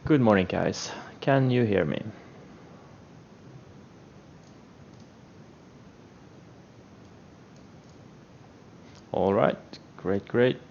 Good morning, guys. Can you hear me? All right, great.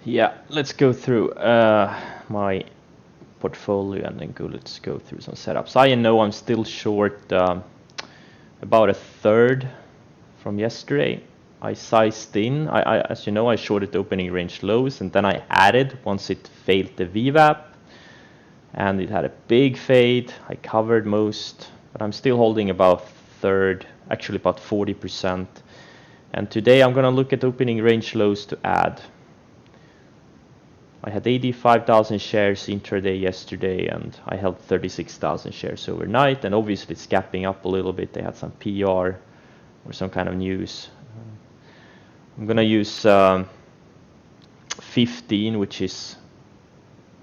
Yeah, let's go through my portfolio and then let's go through some setups. I know I'm still short about a third from yesterday. I sized in. As you know, I shorted the opening range lows and then I added once it failed the VWAP and it had a big fade. I covered most, but I'm still holding about third, actually about 40%. And today I'm gonna look at opening range lows to add. I had 85,000 shares intraday yesterday and I held 36,000 shares overnight, and obviously it's gapping up a little bit. They had some PR or some kind of news. I'm gonna use 15, which is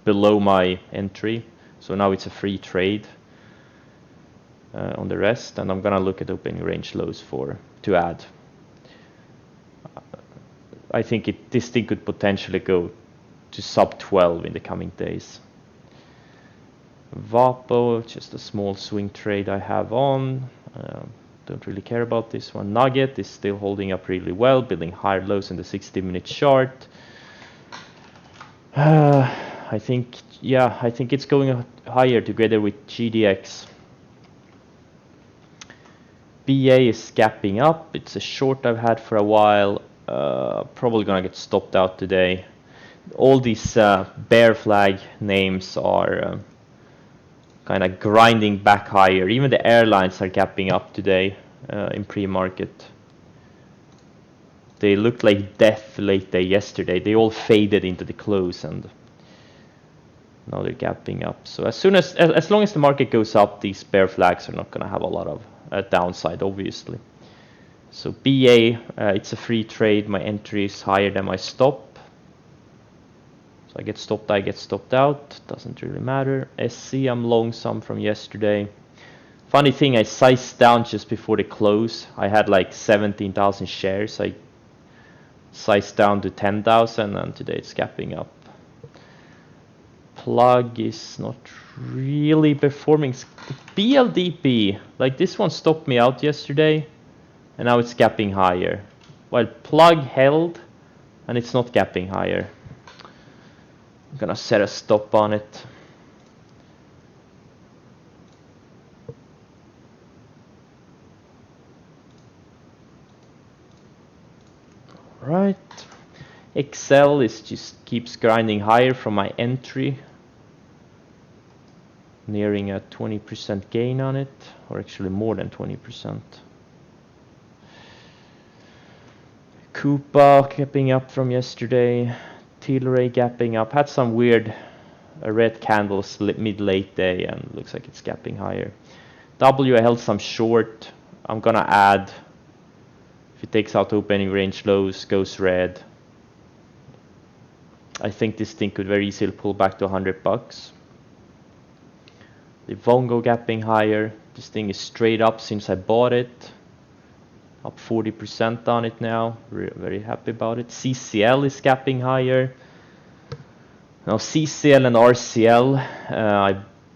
below my entry, so now it's a free trade on the rest, and I'm gonna look at opening range lows to add. I think this thing could potentially go to sub 12 in the coming days. Vapo, just a small swing trade I have on. Don't really care about this one. Nugget is still holding up really well, building higher lows in the 60-minute chart. I think it's going higher together with GDX. BA is gapping up. It's a short I've had for a while. Probably gonna get stopped out today. All these bear flag names are kind of grinding back higher. Even the airlines are gapping up today in pre-market. They looked like death late day yesterday. They all faded into the close and now they're gapping up. So as long as the market goes up, these bear flags are not going to have a lot of downside, obviously. So BA, it's a free trade. My entry is higher than my stop. So I get stopped out. Doesn't really matter. SC, I'm long some from yesterday. Funny thing, I sized down just before the close. I had like 17,000 shares. I sized down to 10,000 and today it's gapping up. Plug is not really performing. BLDP, like this one stopped me out yesterday and now it's gapping higher. While Plug held and it's not gapping higher. I'm gonna set a stop on it. Right. XL is just keeps grinding higher from my entry, nearing a 20% gain on it, or actually more than 20%. Coupa gapping up from yesterday. Tilray gapping up. Had some weird red candles mid-late day and looks like it's gapping higher. W, I held some short. I'm gonna add. If it takes out opening range lows, goes red. I think this thing could very easily pull back to $100. The Vongo gapping higher. This thing is straight up since I bought it. Up 40% on it now. Very happy about it. CCL is gapping higher. Now CCL and RCL,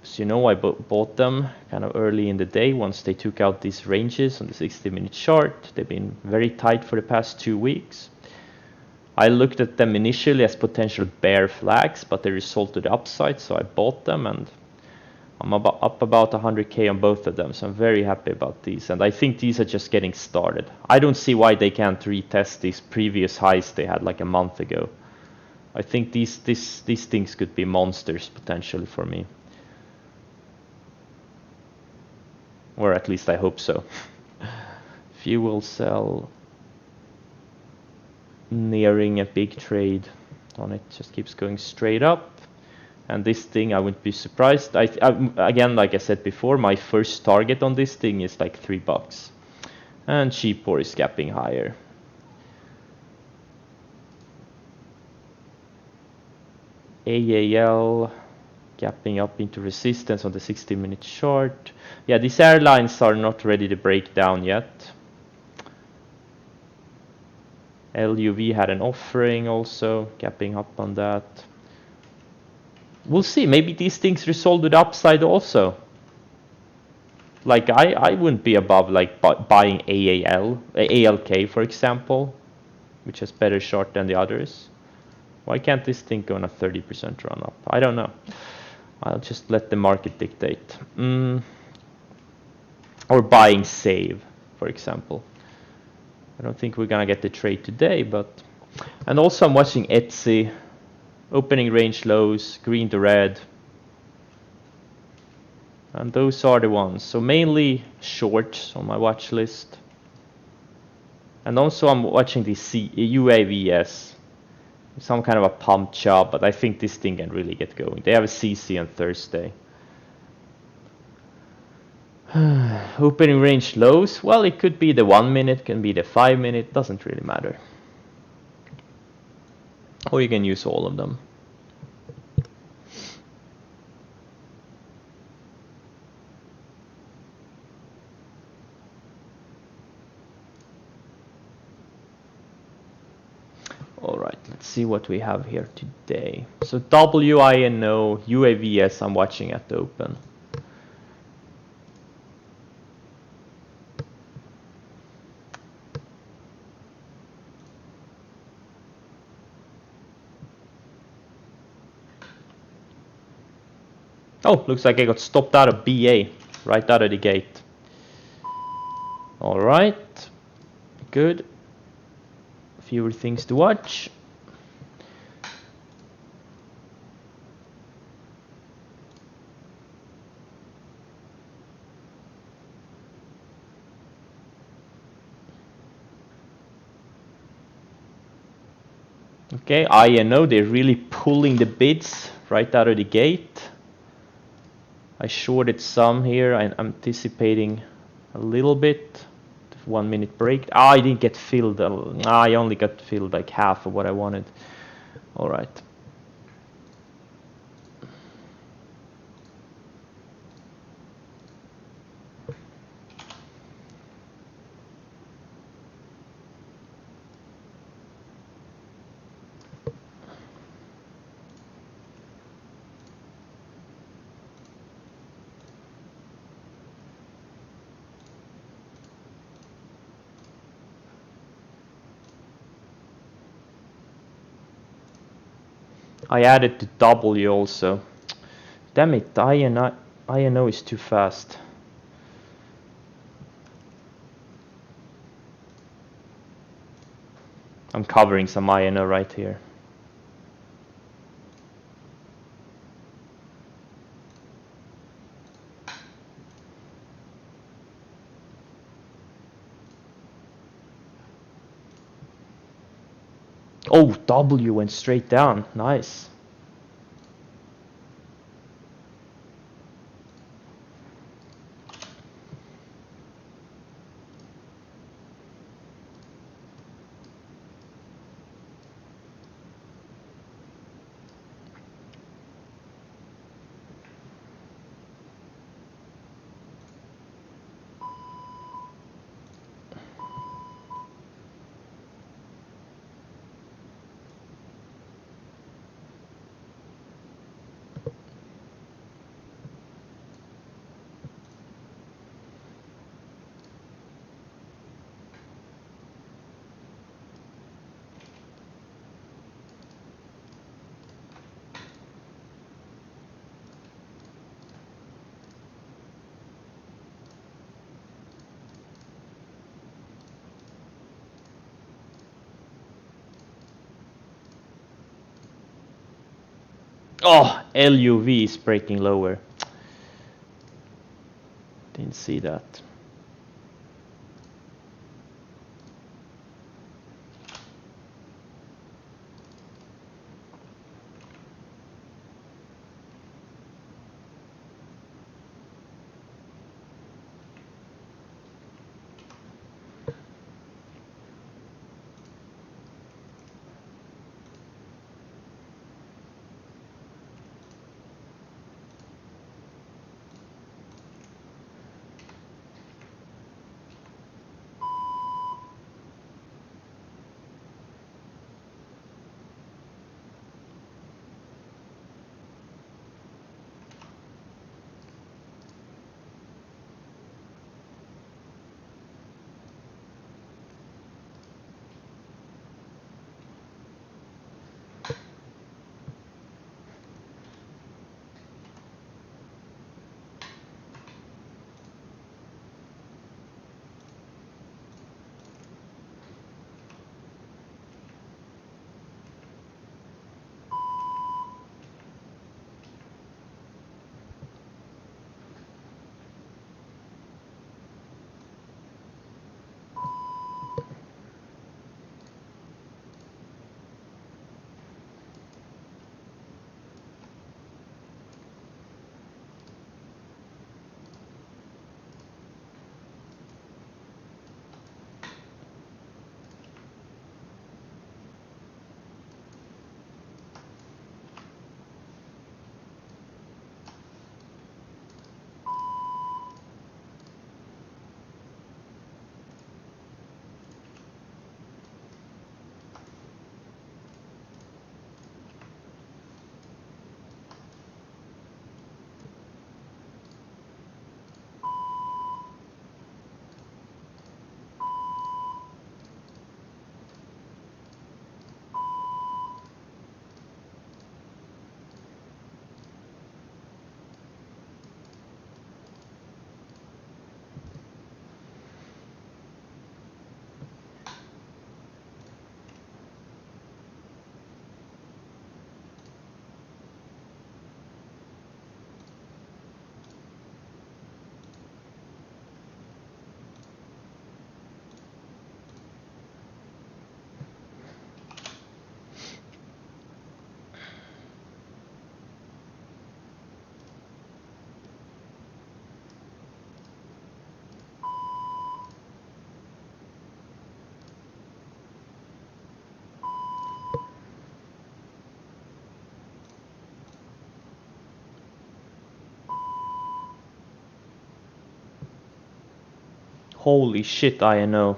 as you know, I bought them kind of early in the day once they took out these ranges on the 60-minute chart. They've been very tight for the past 2 weeks. I looked at them initially as potential bear flags, but they resolved to the upside, so I bought them, and I'm up about 100k on both of them, so I'm very happy about these. And I think these are just getting started. I don't see why they can't retest these previous highs they had like a month ago. I think these things could be monsters potentially for me. Or at least I hope so. Fuel cell nearing a big trade on it, just keeps going straight up. And this thing, I wouldn't be surprised. Again, like I said before, my first target on this thing is like $3. And Cheapor is gapping higher. AAL gapping up into resistance on the 60-minute chart. Yeah, these airlines are not ready to break down yet. LUV had an offering also, gapping up on that. We'll see, maybe these things resolve with upside also. Like I wouldn't be above like buying ALK for example, which has better short than the others. Why can't this thing go on a 30% run up? I don't know. I'll just let the market dictate. Or buying Save, for example. I don't think we're gonna get the trade today, but... And also I'm watching Etsy. Opening range lows, green to red. And those are the ones. So mainly shorts on my watch list. And also I'm watching the UAVS. Some kind of a pump job, but I think this thing can really get going. They have a CC on Thursday. Opening range lows, well, it could be the 1 minute, can be the 5 minute, doesn't really matter. Or you can use all of them. All right, let's see what we have here today. So WINO, UAVS, I'm watching at the open. Oh, looks like I got stopped out of BA, right out of the gate. All right, good. Fewer things to watch. Okay, INO, they're really pulling the bids right out of the gate. I shorted some here. I'm anticipating a little bit. 1 minute break. I didn't get filled. I only got filled like half of what I wanted. All right. I added the W also. Damn it, INO is too fast. I'm covering some INO right here. Oh, W went straight down. Nice. Oh, LUV is breaking lower. Didn't see that. Holy shit, INO.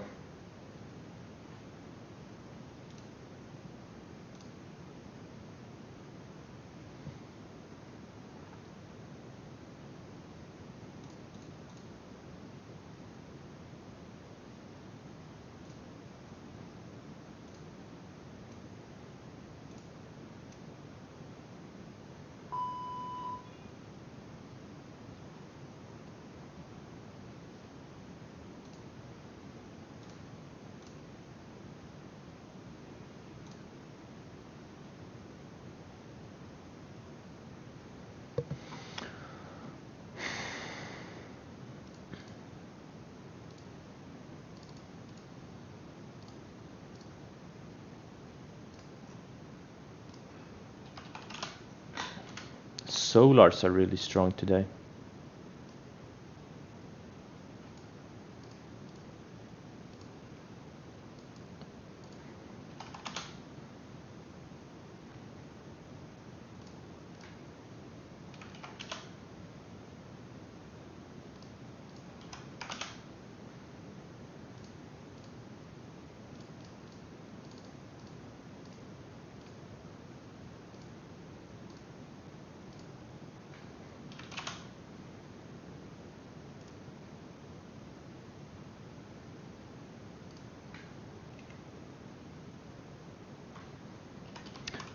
solars are really strong today.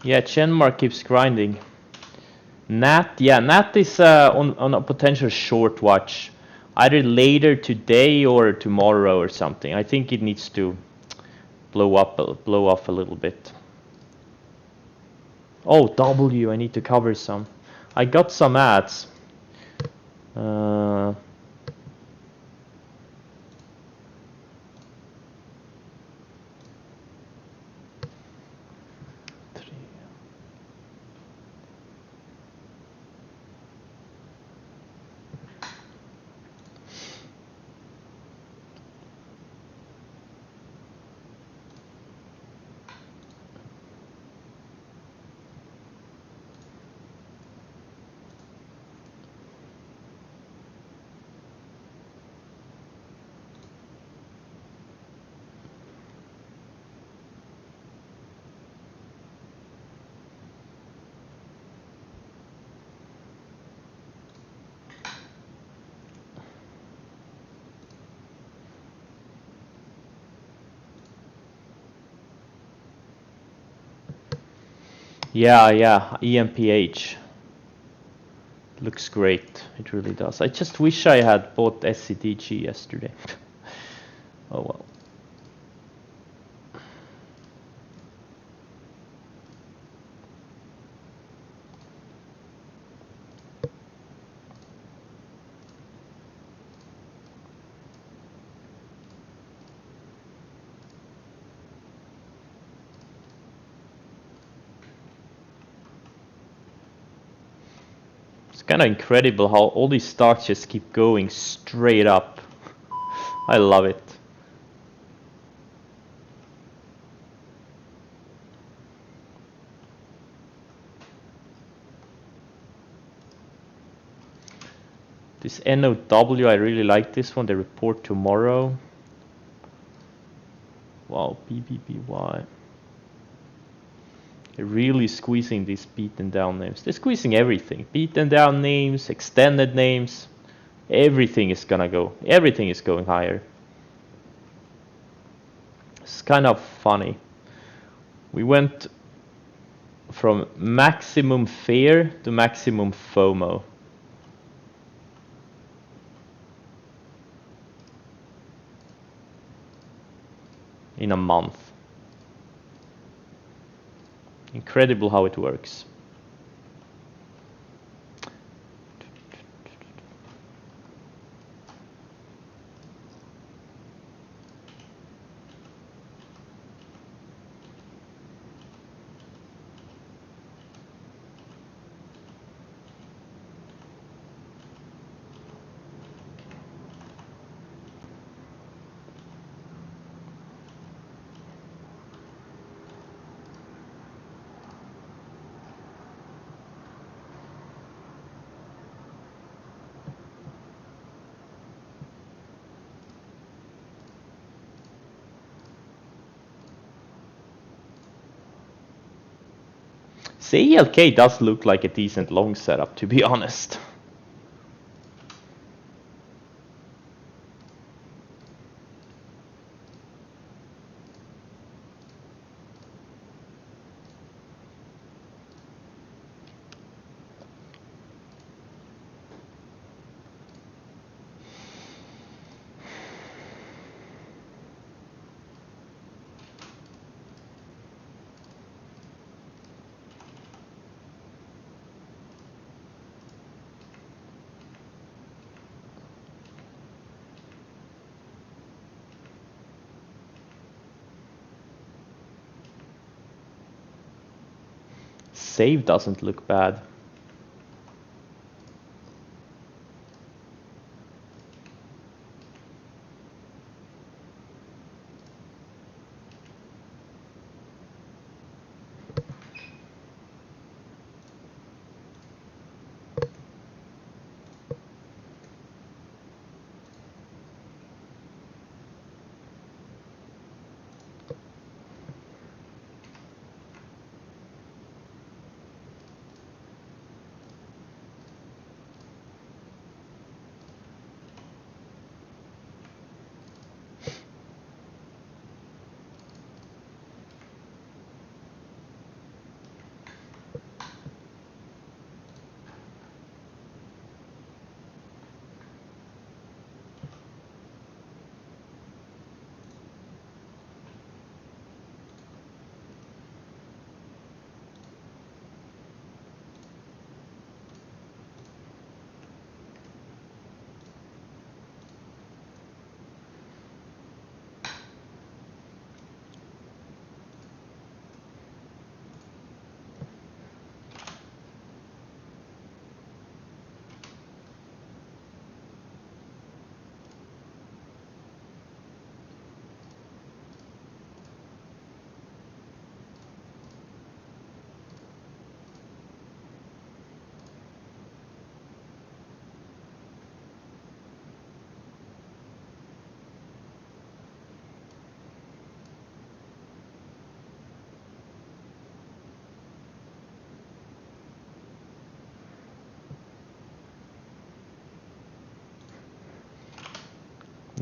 Yeah, Chenmark keeps grinding. Nat is on a potential short watch, either later today or tomorrow or something. I think it needs to blow off a little bit. Oh, W, I need to cover some. I got some ads. Yeah, EMPH. Looks great. It really does. I just wish I had bought SCDG yesterday. Oh well. It's kind of incredible how all these stocks just keep going straight up. I love it. This NOW, I really like this one. They report tomorrow. Wow, BBBY. They're really squeezing these beaten down names. They're squeezing everything. Beaten down names, extended names. Everything is gonna go. Everything is going higher. It's kind of funny. We went from maximum fear to maximum FOMO. In a month. Incredible how it works. CELK does look like a decent long setup, to be honest. Save doesn't look bad.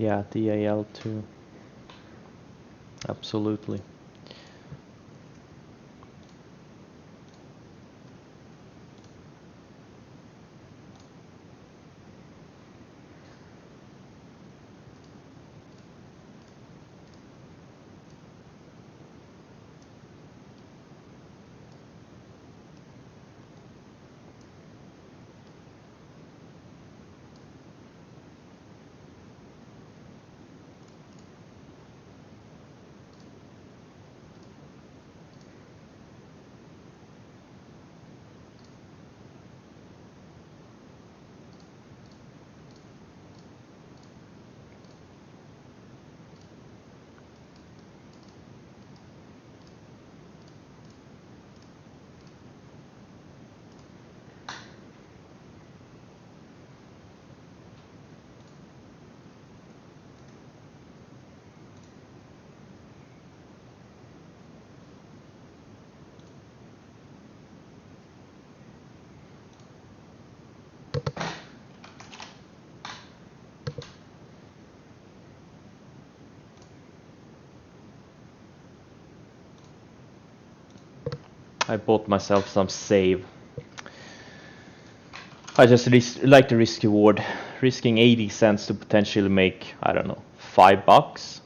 Yeah, DAL too. Absolutely. I bought myself some save. I just like the risk reward, risking 80 cents to potentially make, I don't know, $5.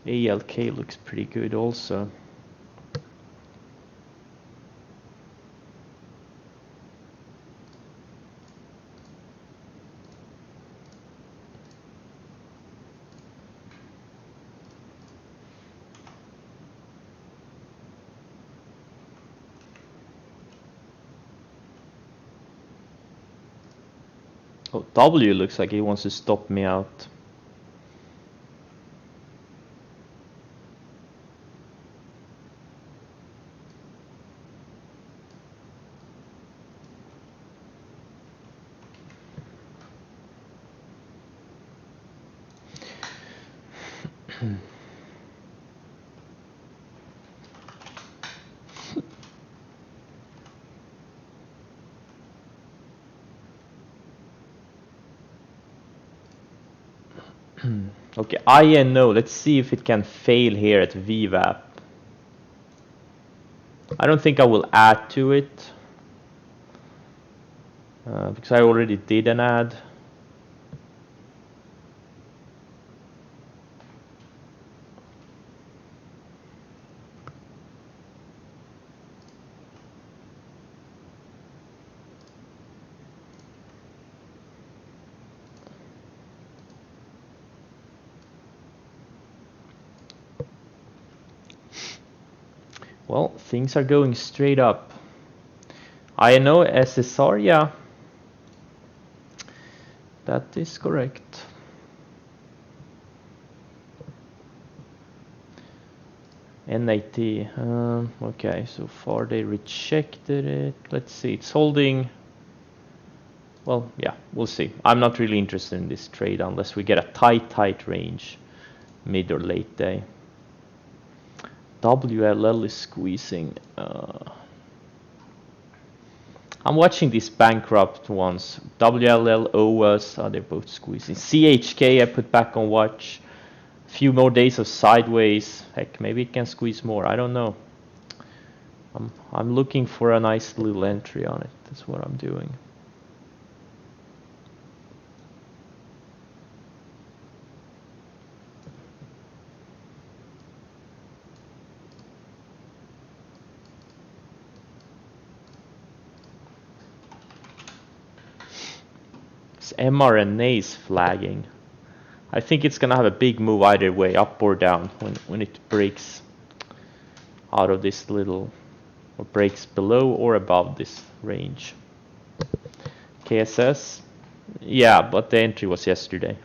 ALK looks pretty good also. Oh, W looks like he wants to stop me out. Okay, INO, let's see if it can fail here at VWAP. I don't think I will add to it, because I already did an ad. Well, things are going straight up. INO SSR, yeah. That is correct. NAT, okay, so far they rejected it. Let's see, it's holding. Well, yeah, we'll see. I'm not really interested in this trade unless we get a tight range, mid or late day. WLL is squeezing. I'm watching these bankrupt ones. WLL, OWAS, they're both squeezing. CHK I put back on watch. Few more days of sideways. Heck, maybe it can squeeze more. I don't know. I'm looking for a nice little entry on it. That's what I'm doing. This mRNA is flagging. I think it's gonna have a big move either way, up or down, when it breaks out of this little, or breaks below or above this range. KSS, Yeah, but the entry was yesterday.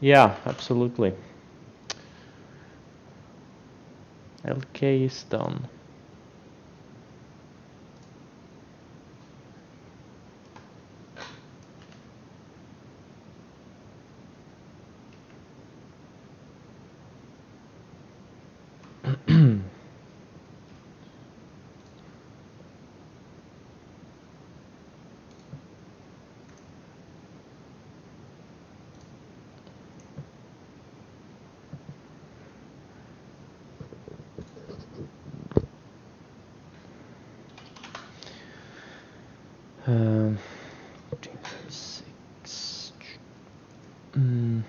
Yeah, absolutely. LK is done. Um, 6. Mm.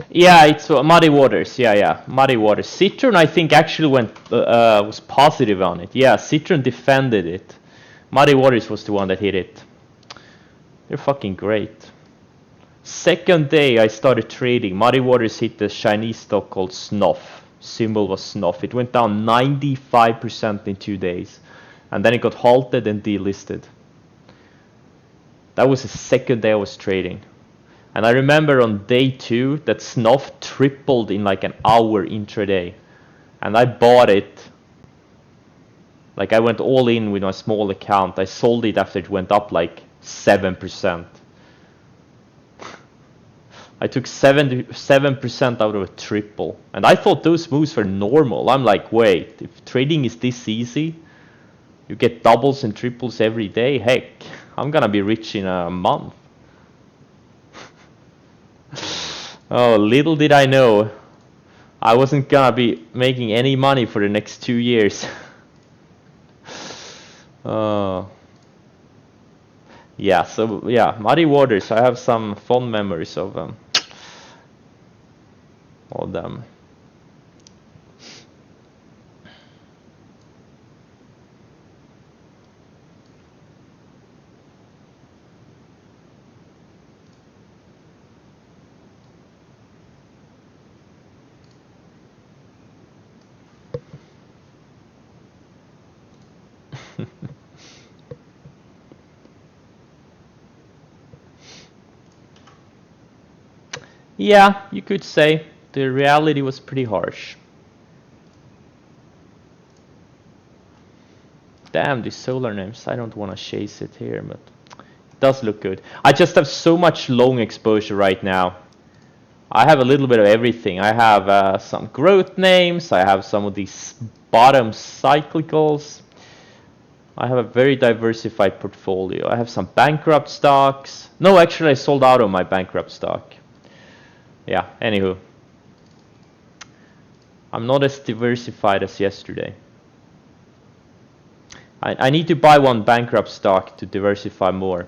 Yeah, it's Muddy Waters. Yeah, Muddy Waters. Citron, I think, actually was positive on it. Yeah, Citron defended it. Muddy Waters was the one that hit it. They're fucking great. Second day I started trading, Muddy Waters hit the Chinese stock called Snuff. Symbol was Snuff. It went down 95% in 2 days. And then it got halted and delisted. That was the second day I was trading. And I remember on day 2 that Snuff tripled in like an hour intraday. And I bought it. Like I went all in with my small account. I sold it after it went up like 7%. I took 77% out of a triple. And I thought those moves were normal. I'm like, wait, if trading is this easy, you get doubles and triples every day, heck, I'm gonna be rich in a month. Oh, little did I know, I wasn't gonna be making any money for the next 2 years. Yeah, so yeah, Muddy Waters, I have some fond memories of them. Yeah, you could say the reality was pretty harsh. Damn, these solar names. I don't want to chase it here, but it does look good. I just have so much long exposure right now. I have a little bit of everything. I have some growth names. I have some of these bottom cyclicals. I have a very diversified portfolio. I have some bankrupt stocks. No, actually, I sold out of my bankrupt stock. Yeah, anywho. I'm not as diversified as yesterday. I need to buy one bankrupt stock to diversify more.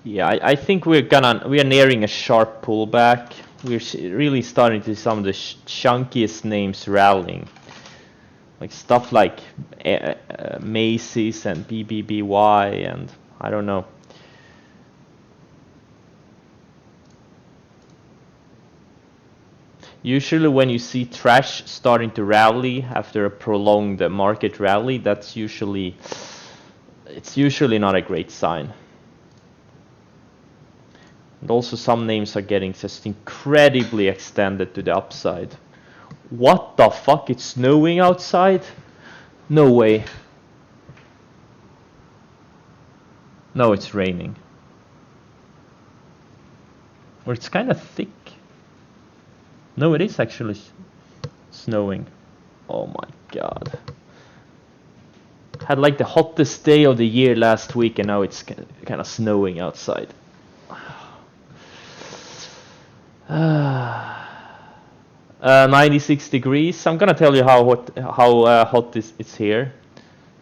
Yeah, I think we are nearing a sharp pullback. We're really starting to see some of the chunkiest names rallying, like stuff like Macy's and BBBY, and I don't know. Usually when you see trash starting to rally after a prolonged market rally, it's usually not a great sign. And also some names are getting just incredibly extended to the upside. What the fuck? It's snowing outside? No way. No, it's raining. Or it's kind of thick. No, it is actually snowing. Oh my god. Had like the hottest day of the year last week and now it's kind of snowing outside. 96 degrees. I'm gonna tell you how hot it's here.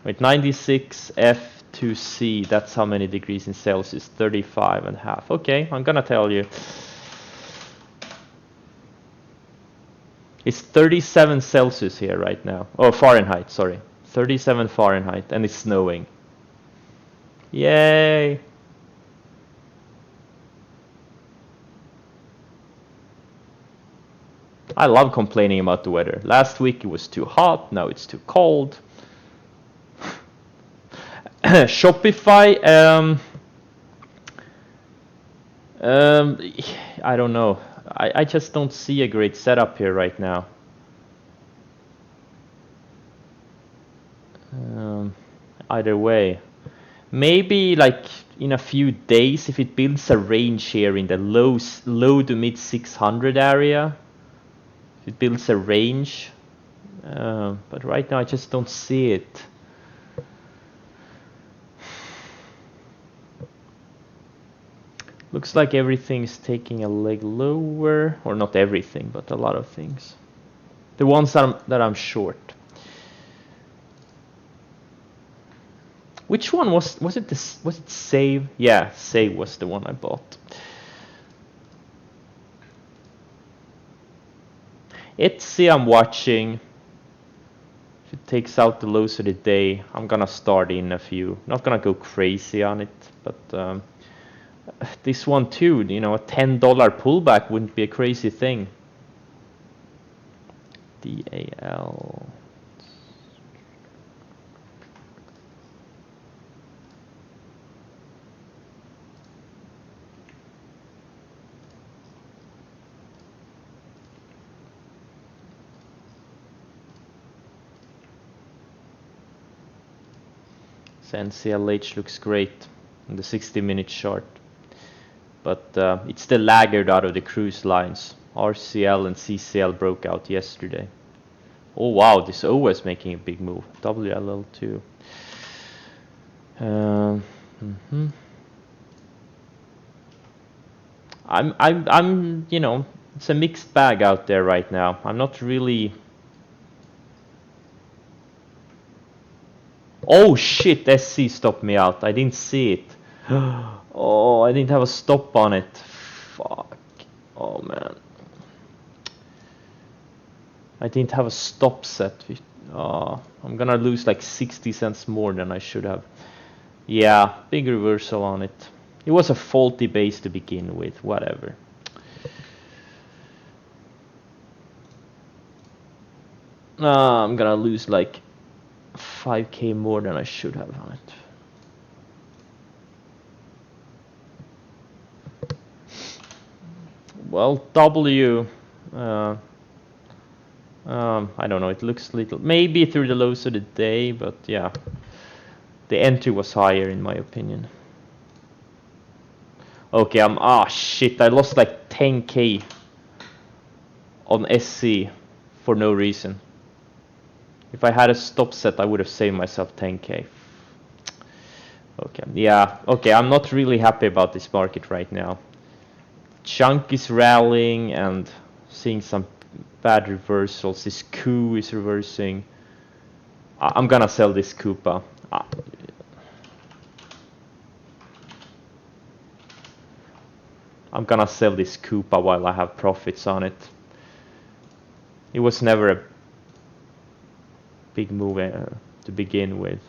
Wait, 96 F to C. That's how many degrees in Celsius. 35 and a half. Okay, I'm gonna tell you. It's 37 Celsius here right now. Oh, Fahrenheit, sorry. 37 Fahrenheit, and it's snowing. Yay! I love complaining about the weather. Last week it was too hot, now it's too cold. Shopify, I don't know. I just don't see a great setup here right now. Either way. Maybe like in a few days if it builds a range here in the low to mid 600 area. If it builds a range. But right now I just don't see it. Looks like everything's taking a leg lower, or not everything, but a lot of things. The ones that I'm short. Which one was it? Was it Save? Yeah, Save was the one I bought. Etsy I'm watching. If it takes out the lows of the day, I'm gonna start in a few. Not gonna go crazy on it, but this one too, you know, a $10 pullback wouldn't be a crazy thing. DAL. So NCLH looks great on the 60-minute chart. But it's the laggard out of the cruise lines. RCL and CCL broke out yesterday. Oh wow, this O is making a big move. WLL2. I'm, you know, it's a mixed bag out there right now. I'm not really. Oh shit, SC stopped me out. I didn't see it. Oh, I didn't have a stop on it. Fuck. Oh man. I didn't have a stop set. Oh, I'm gonna lose like 60 cents more than I should have. Yeah, big reversal on it. It was a faulty base to begin with, whatever. I'm gonna lose like 5k more than I should have on it. Well, W, I don't know, it looks little, maybe through the lows of the day, but yeah, the entry was higher in my opinion. Okay, shit, I lost like 10k on SC for no reason. If I had a stop set, I would have saved myself 10k. Okay, yeah, okay, I'm not really happy about this market right now. Chunk is rallying and seeing some bad reversals. This coup is reversing. I'm gonna sell this Coupa. I'm gonna sell this Coupa while I have profits on it. It was never a big move to begin with.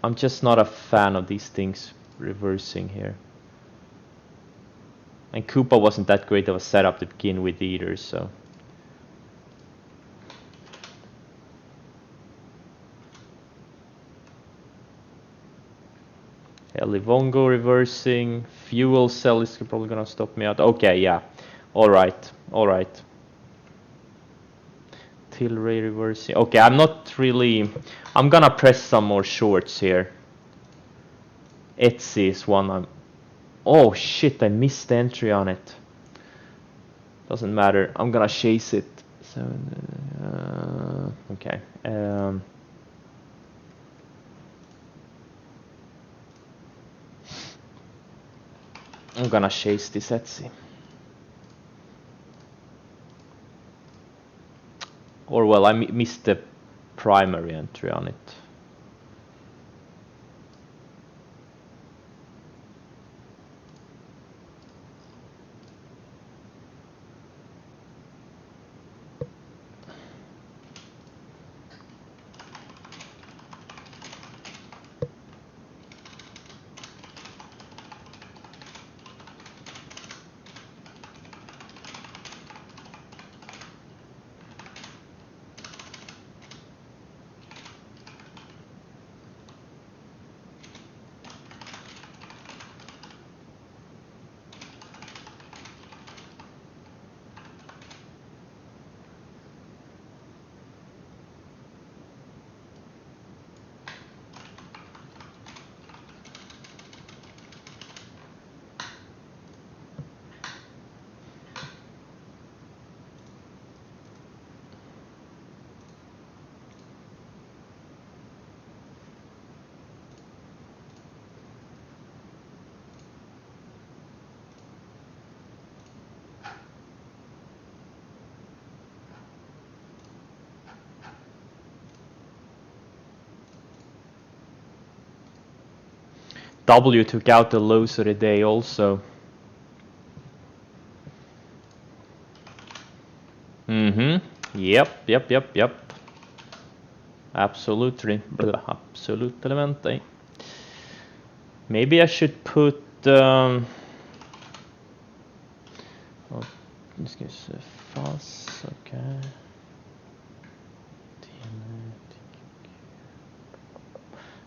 I'm just not a fan of these things reversing here. And Coupa wasn't that great of a setup to begin with either, so. Livongo reversing. Fuel cell is probably gonna stop me out. Okay, yeah. Alright, alright. Tilray reversing. Okay, I'm not really... I'm gonna press some more shorts here. Etsy is one I'm... Oh shit, I missed the entry on it. Doesn't matter, I'm gonna chase it. Okay. I'm gonna chase this Etsy. Or well, I missed the primary entry on it. W took out the lows of the day also. Yep. Absolutely. Absolutamente. Maybe I should put... oh, this is fast, okay.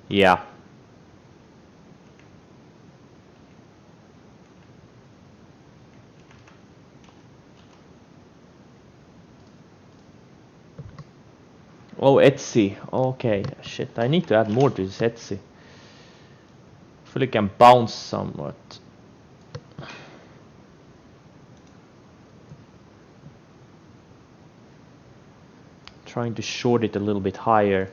Yeah. Oh, Etsy. Okay, shit. I need to add more to this Etsy. Hopefully it can bounce somewhat. Trying to short it a little bit higher.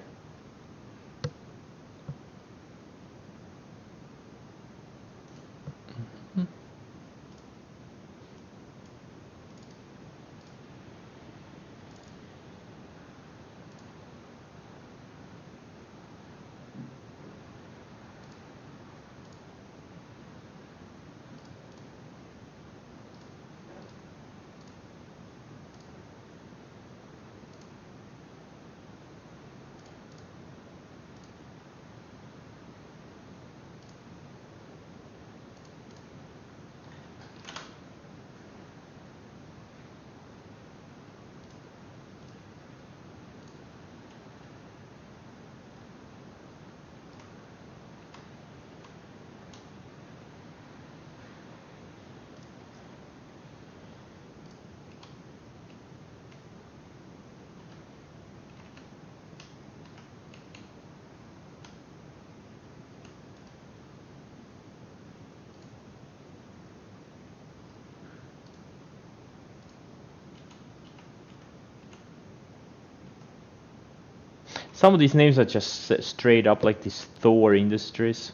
Some of these names are just straight up, like these Thor Industries.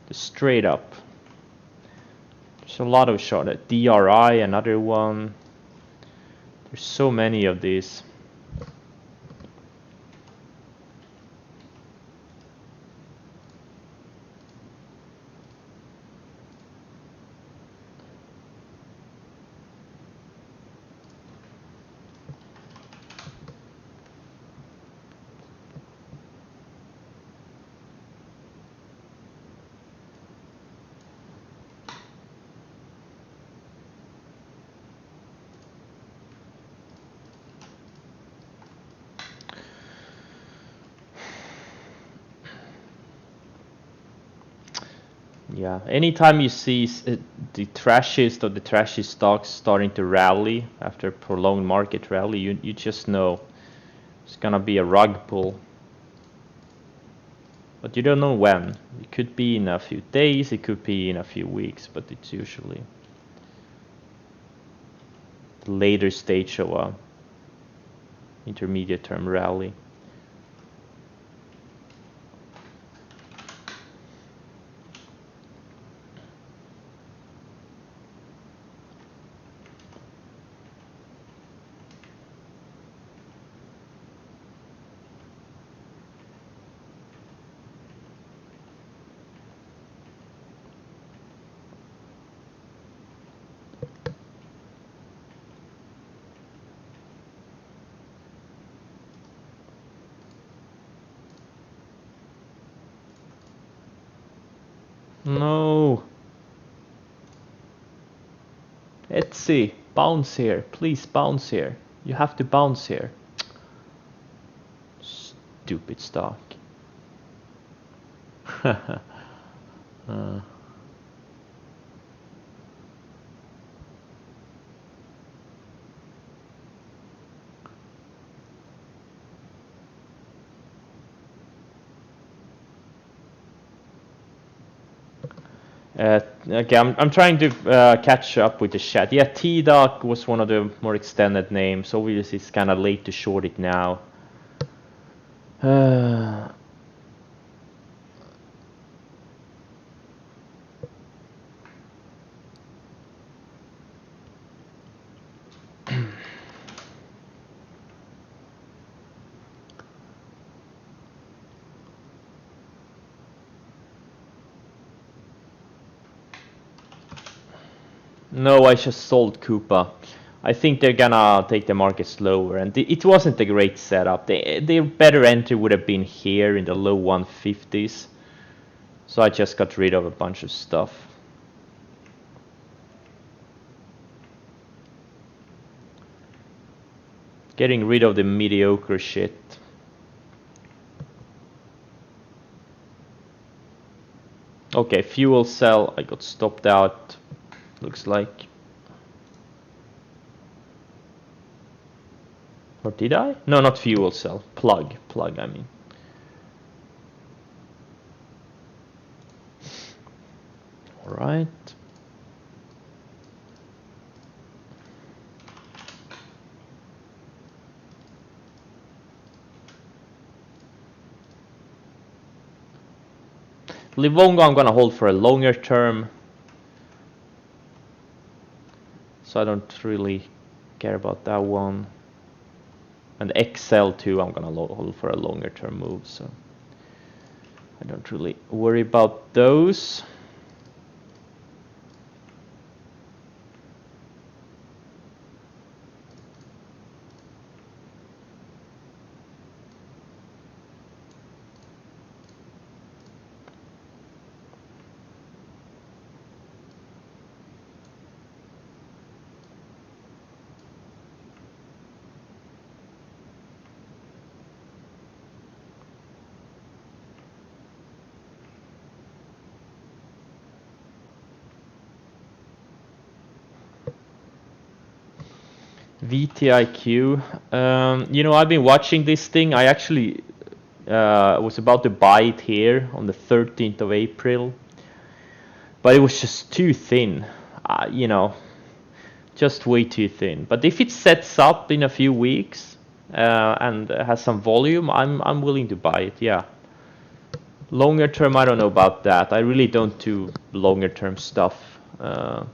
Just straight up. There's a lot of short. DRI, another one. There's so many of these. Yeah, anytime you see the trashiest of the trashy stocks starting to rally after a prolonged market rally, you just know it's gonna be a rug pull. But you don't know when. It could be in a few days, it could be in a few weeks, but it's usually the later stage of a intermediate term rally. No. Etsy, bounce here. Please bounce here. You have to bounce here. Stupid stock. Okay, I'm trying to catch up with the chat. Yeah, T-Doc was one of the more extended names. Obviously, it's kind of late to short it now. No, I just sold Coupa. I think they're gonna take the market slower, and it wasn't a great setup. Their better entry would have been here in the low 150s. So I just got rid of a bunch of stuff. Getting rid of the mediocre shit. Okay, fuel cell, I got stopped out, looks like. Or did I? No, not fuel cell, plug, I mean. All right. Livongo I'm gonna hold for a longer term. So I don't really care about that one. And XL2 I'm gonna hold for a longer term move, so I don't really worry about those. VTIQ. You know, I've been watching this thing. I actually was about to buy it here on the 13th of April, but it was just too thin. You know, just way too thin. But if it sets up in a few weeks and has some volume, I'm willing to buy it. Yeah. Longer term, I don't know about that. I really don't do longer term stuff. Oh,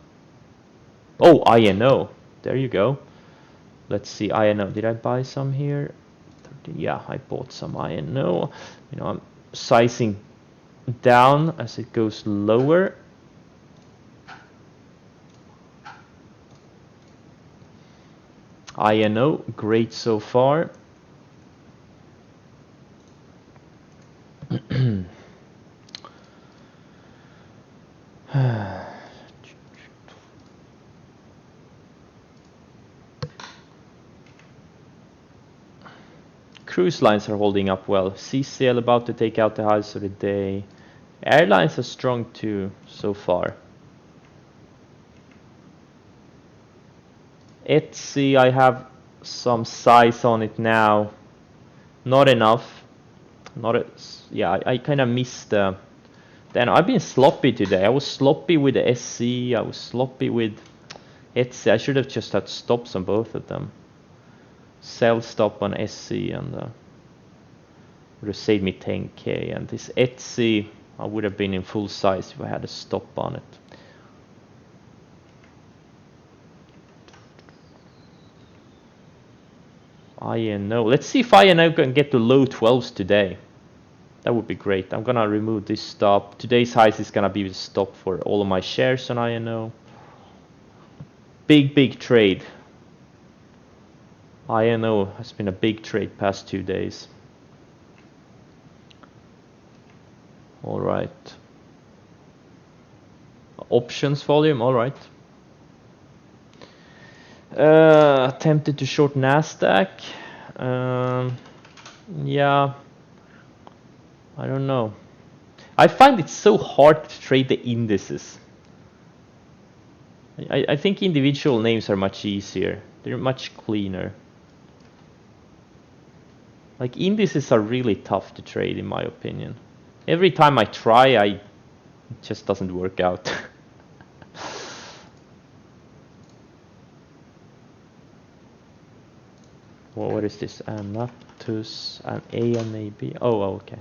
INO. There you go. Let's see, INO. Did I buy some here? Yeah, I bought some INO. You know, I'm sizing down as it goes lower. INO, great so far. Cruise lines are holding up well. CCL about to take out the highs of the day. Airlines are strong too so far. Etsy, I have some size on it now. Not enough. Yeah, I kind of missed the. Then I've been sloppy today. I was sloppy with the SC. I was sloppy with Etsy. I should have just had stops on both of them. Sell stop on SC and would have saved me 10k. And this Etsy, I would have been in full size if I had a stop on it. INO. Let's see if INO can get to low 12s today. That would be great. I'm gonna remove this stop. Today's highs is gonna be the stop for all of my shares on INO. Big trade. INO has been a big trade past 2 days. All right. Options volume, all right. Attempted to short Nasdaq. Yeah, I don't know. I find it so hard to trade the indices. I think individual names are much easier. They're much cleaner. Like indices are really tough to trade in my opinion. Every time I try, it just doesn't work out. Well, what is this? Anatus, an A and a B. Oh, okay.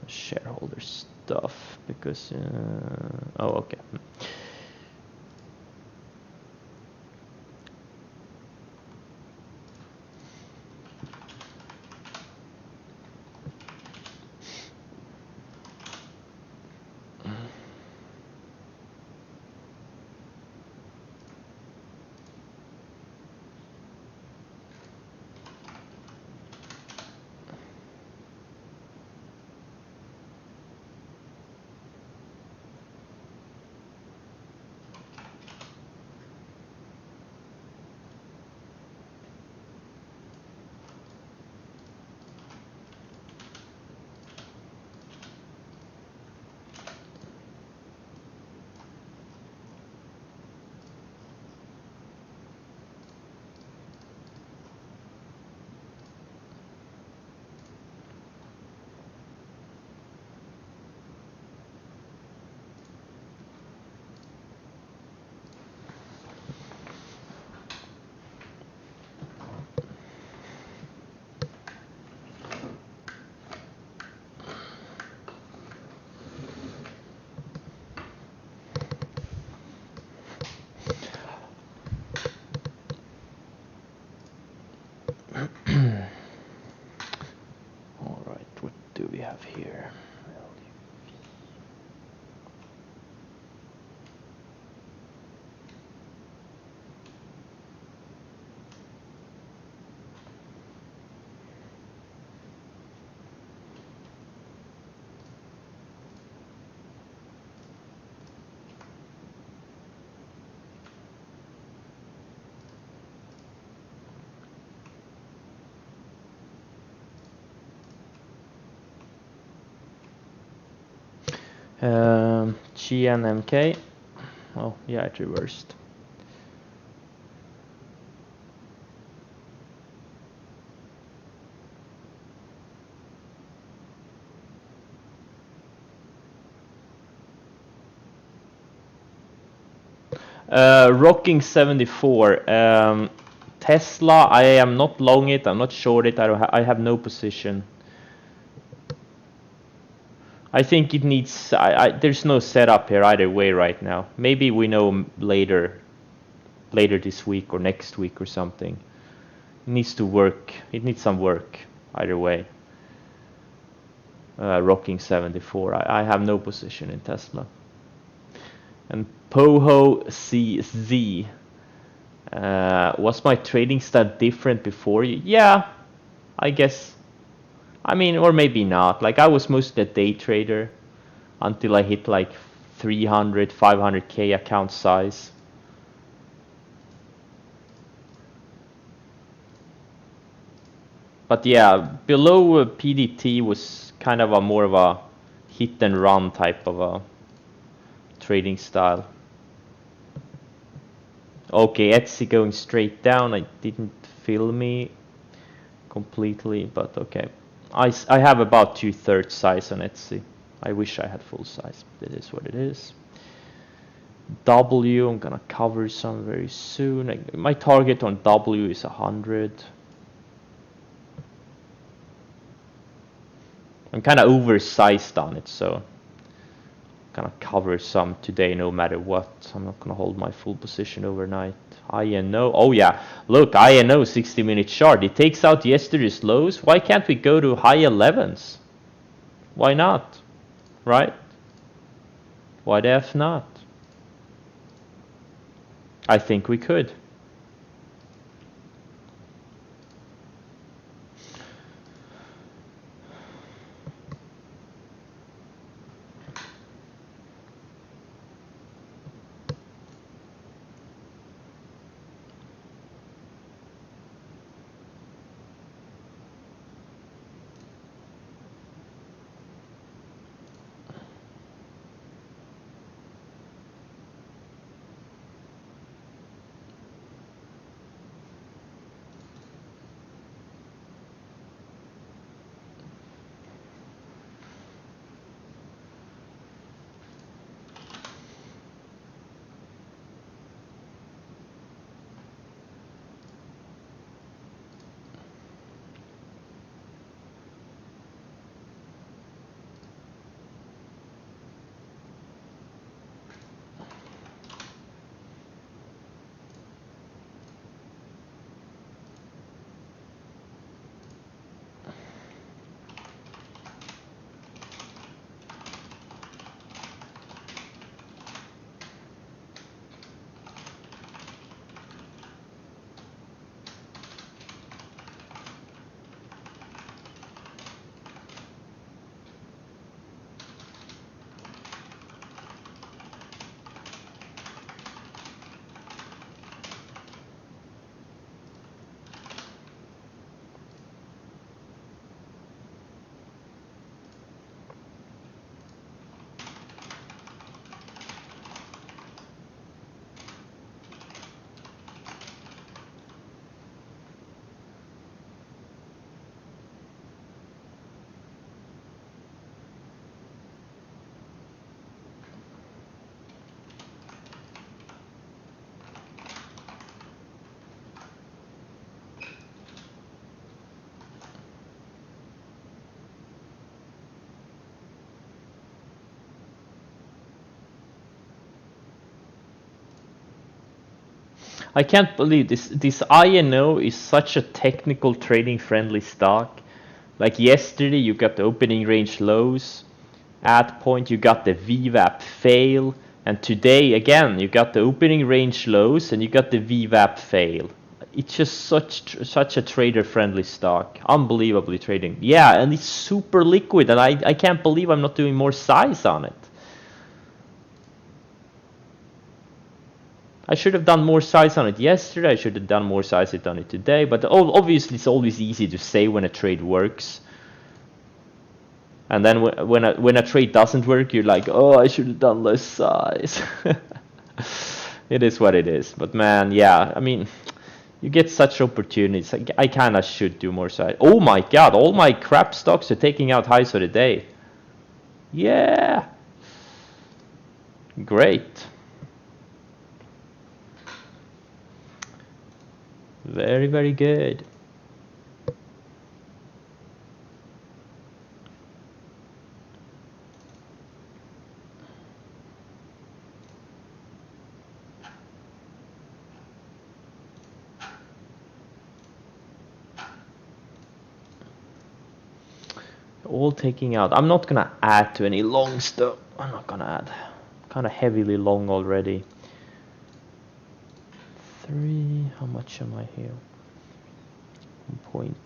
Shareholder stuff because. Oh, okay. All right, what do we have here? GNMK. Oh, yeah, it reversed. Rocking 74. Tesla, I am not long it, I'm not short it, I have no position. I think it needs, there's no setup here either way right now. Maybe we know later this week or next week or something. It needs to work, it needs some work either way. Rocking 74, I have no position in Tesla. And Poho CZ. Was my trading style different before? Yeah, I guess. I mean, or maybe not. Like I was mostly a day trader until I hit like 300, 500k account size. But yeah, below PDT was kind of a more of a hit and run type of a trading style. Okay, Etsy going straight down. I didn't fill me completely, but okay. I have about 2/3 size on Etsy. I wish I had full size, but it is what it is. W, I'm gonna cover some very soon. My target on W is 100. I'm kind of oversized on it, so I'm gonna cover some today no matter what. I'm not gonna hold my full position overnight. INO, oh yeah, look, INO 60-minute chart. It takes out yesterday's lows. Why can't we go to high 11s? Why not? Right? Why the F not? I think we could. I can't believe this INO is such a technical trading friendly stock. Like yesterday you got the opening range lows at point, you got the VWAP fail, and today again you got the opening range lows and you got the VWAP fail. It's just such a trader friendly stock. Unbelievably trading. Yeah, and it's super liquid, and I can't believe I'm not doing more size on it. I should have done more size on it yesterday. I should have done more size on it today. But obviously, it's always easy to say when a trade works. And then when a trade doesn't work, you're like, oh, I should have done less size. It is what it is. But man, yeah, I mean, you get such opportunities. I kind of should do more size. Oh my God, all my crap stocks are taking out highs for the day. Yeah. Great. Very, very good. All taking out. I'm not gonna add to any long stuff. I'm not gonna add. Kind of heavily long already. 3. How much am I here? 1 point.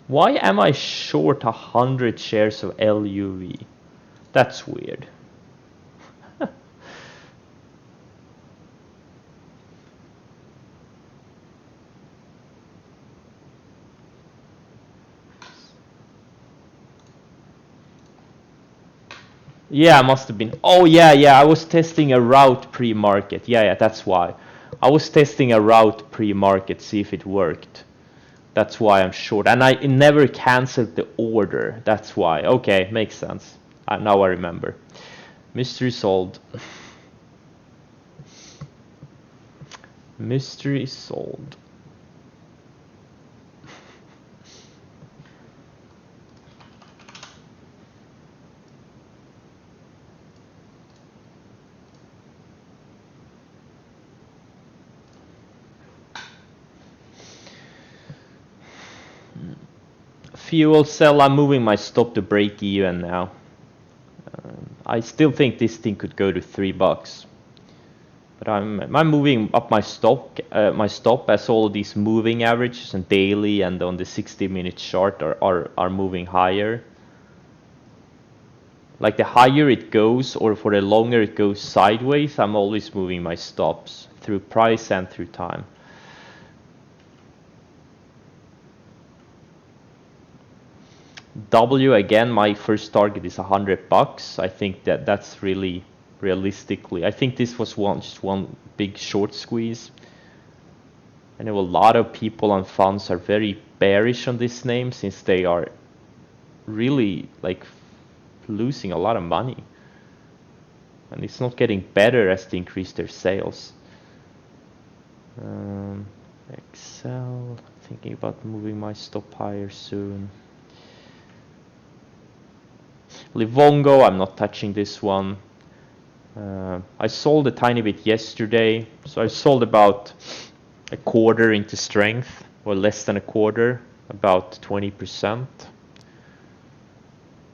Why am I short 100 shares of LUV? That's weird. Yeah, must have been. Oh yeah, I was testing a route pre-market. Yeah, that's why. I was testing a route pre-market, see if it worked. That's why I'm short. And I never canceled the order. That's why. Okay, makes sense. Now I remember. Mystery solved. Mystery solved. Fuel cell, I'm moving my stop to break even now. I still think this thing could go to $3. But I'm moving up my stop as all of these moving averages and daily and on the 60-minute chart are moving higher. Like the higher it goes or for the longer it goes sideways, I'm always moving my stops through price and through time. W again, my first target is $100. I think that's really realistically. I think this was just one big short squeeze. I know a lot of people on funds are very bearish on this name since they are really like losing a lot of money. And it's not getting better as they increase their sales. Excel, thinking about moving my stop higher soon. Livongo, I'm not touching this one. I sold a tiny bit yesterday, so I sold about a quarter into strength, or less than a quarter, about 20%.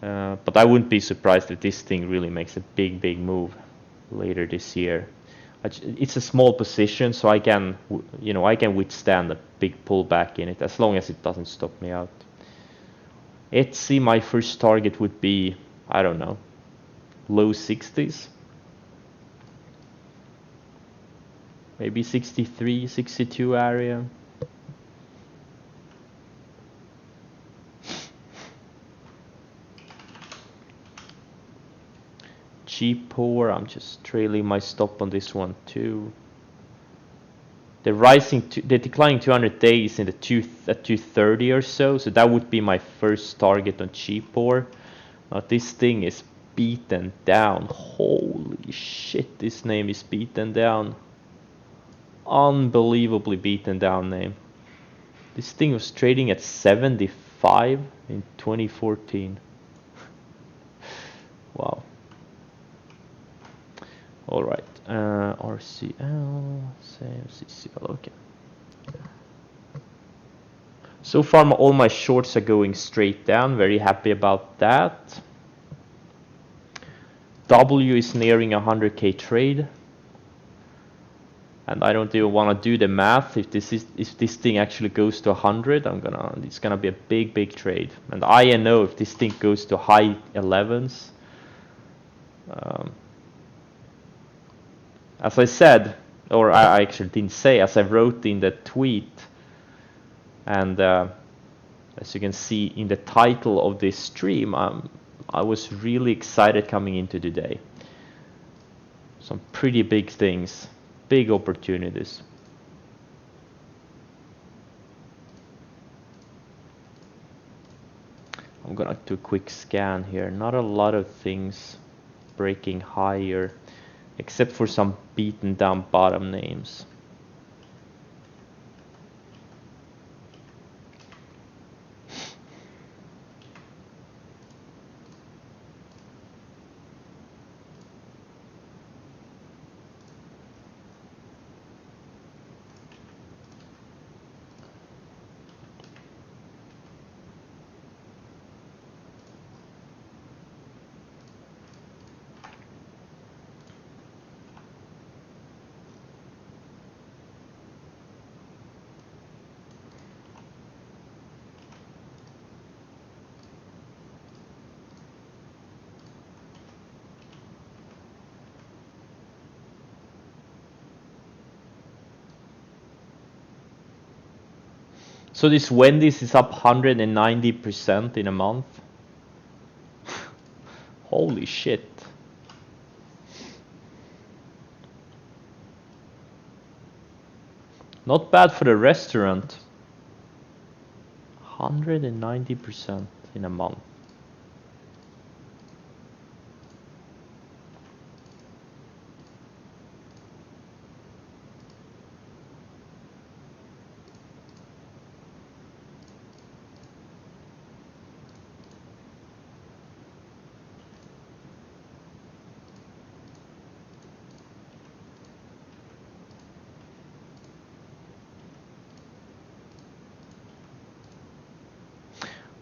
But I wouldn't be surprised if this thing really makes a big move later this year. It's a small position, so I can withstand a big pullback in it as long as it doesn't stop me out. Etsy, my first target would be, I don't know, low 60s. Maybe 63, 62 area. G-Power, I'm just trailing my stop on this one too. They're declining 200 days in the at 230 or so that would be my first target on G-Power. This thing is beaten down. Holy shit, this name is beaten down. Unbelievably beaten down name. This thing was trading at 75 in 2014. Wow. All right, RCL, same CCL, okay. So far, all my shorts are going straight down. Very happy about that. W is nearing a 100k trade, and I don't even want to do the math. If this thing actually goes to 100, it's gonna be a big trade. And INO, if this thing goes to high 11s. As I said, or I actually didn't say, as I wrote in the tweet, and as you can see in the title of this stream, I was really excited coming into today. Some pretty big things, big opportunities. I'm gonna do a quick scan here. Not a lot of things breaking higher, except for some beaten down bottom names. So this Wendy's is up 190% in a month. Holy shit. Not bad for the restaurant. 190% in a month.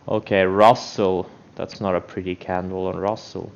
Okay, Russell. That's not a pretty candle on Russell.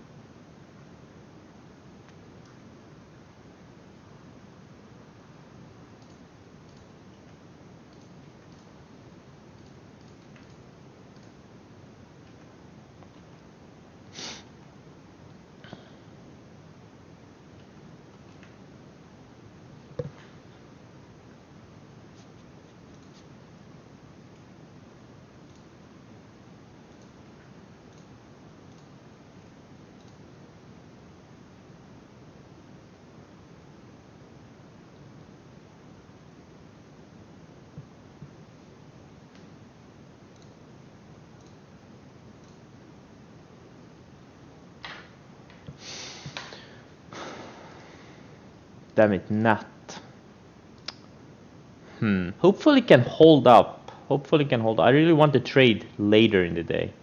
Damn it, Nat. Hopefully it can hold up. Hopefully it can hold up. I really want to trade later in the day.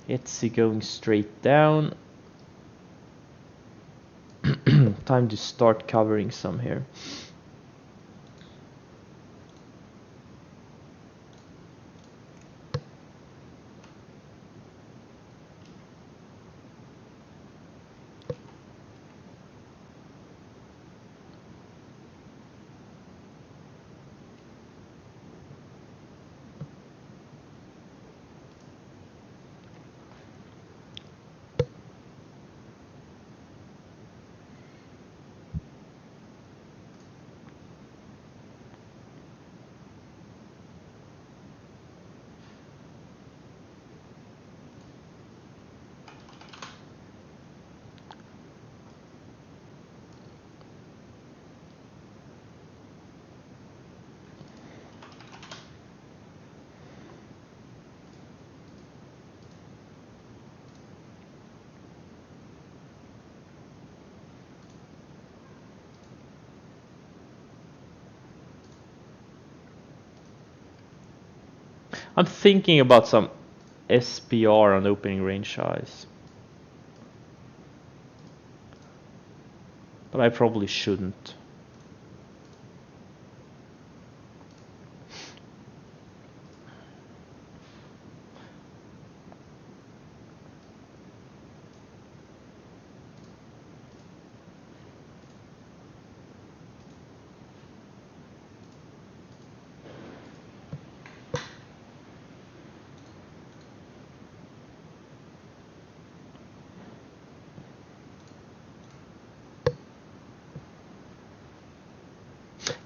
Etsy going straight down. Time to start covering some here. I'm thinking about some SPR on opening range size. But I probably shouldn't.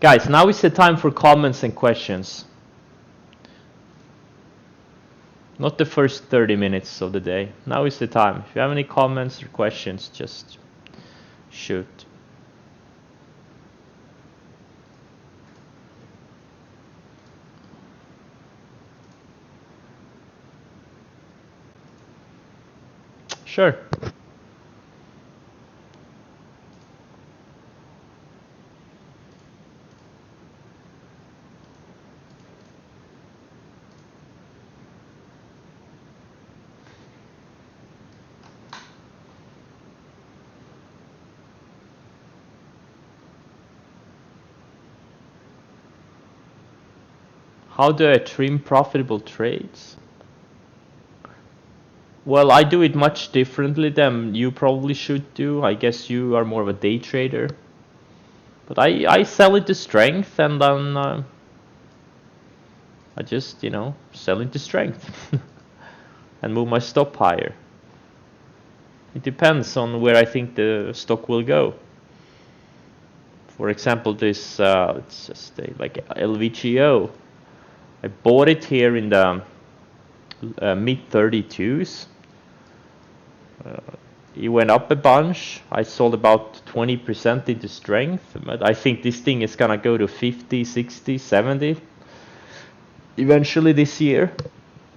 Guys, now is the time for comments and questions. Not the first 30 minutes of the day. Now is the time. If you have any comments or questions, just shoot. Sure. How do I trim profitable trades? Well, I do it much differently than you probably should do. I guess you are more of a day trader. But I sell it to strength and then I just, sell into strength and move my stop higher. It depends on where I think the stock will go. For example, this, let's just say like LVGO. I bought it here in the mid 32s. It went up a bunch. I sold about 20% into strength, but I think this thing is gonna go to 50, 60, 70 eventually this year.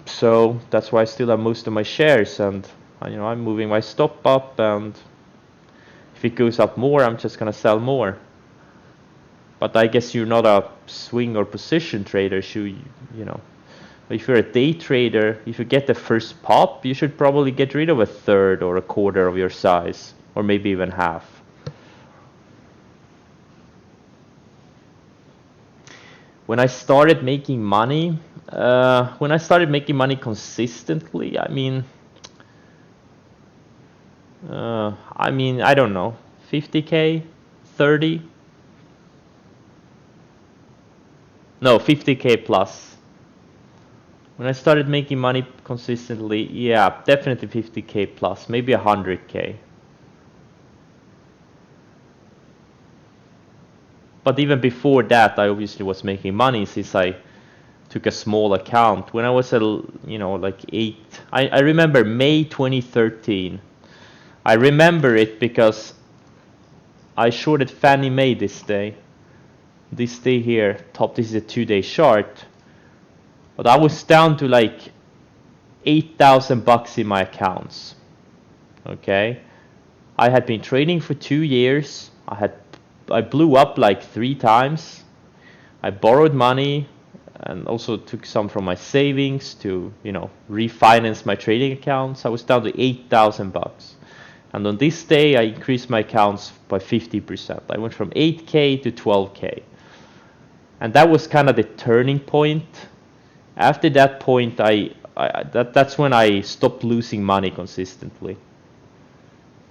So that's why I still have most of my shares, and I'm moving my stop up, and if it goes up more, I'm just gonna sell more. But I guess you're not a swing or position trader, so if you're a day trader, if you get the first pop, you should probably get rid of a third or a quarter of your size, or maybe even half. When I started making money, consistently, I don't know, 50K, 30, no, 50K plus. When I started making money consistently, yeah, definitely 50K plus, maybe 100K. But even before that, I obviously was making money since I took a small account. When I was at, like 8, I remember May 2013. I remember it because I shorted Fannie Mae this day. This day here, this is a 2-day chart. But I was down to like 8,000 bucks in my accounts. Okay, I had been trading for 2 years. I blew up like 3 times. I borrowed money and also took some from my savings to, refinance my trading accounts. I was down to 8,000 bucks. And on this day, I increased my accounts by 50%. I went from 8K to 12K. And that was kind of the turning point. After that point, that's when I stopped losing money consistently.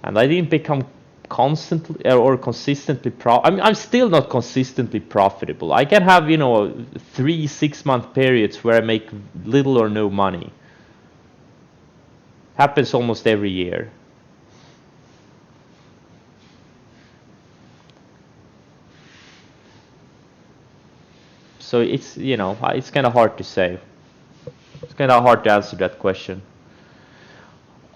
And I didn't become constantly or consistently I'm still not consistently profitable. I can have 3-6 month periods where I make little or no money. Happens almost every year. So it's kind of hard to say. It's kind of hard to answer that question.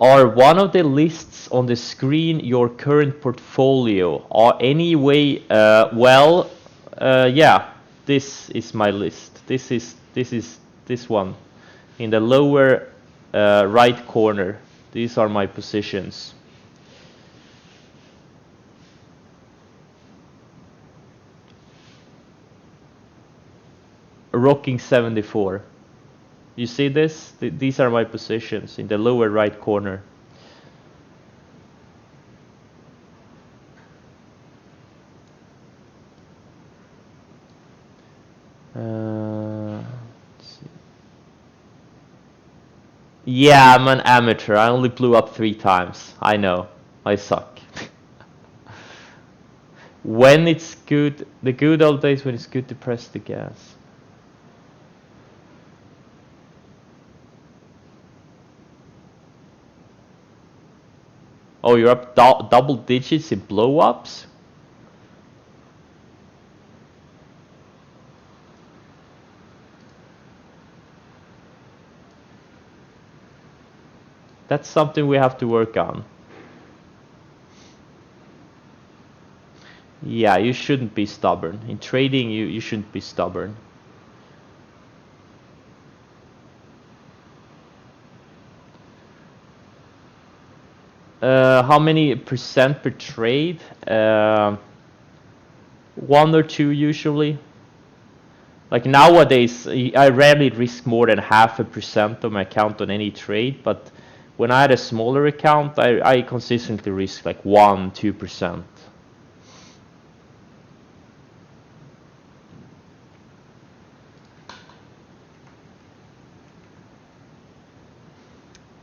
Are one of the lists on the screen your current portfolio? Or anyway, yeah, this is my list. This is this one in the lower right corner. These are my positions. Rocking 74. You see this? These are my positions in the lower right corner. Yeah, I'm an amateur. I only blew up 3 times. I know. I suck. When it's good, the good old days when it's good to press the gas. Oh, you're up double digits in blow-ups? That's something we have to work on. Yeah, you shouldn't be stubborn. In trading, you shouldn't be stubborn. How many percent per trade? 1 or 2 usually. Like nowadays, I rarely risk more than 0.5% of my account on any trade, but when I had a smaller account, I consistently risk like 1-2%.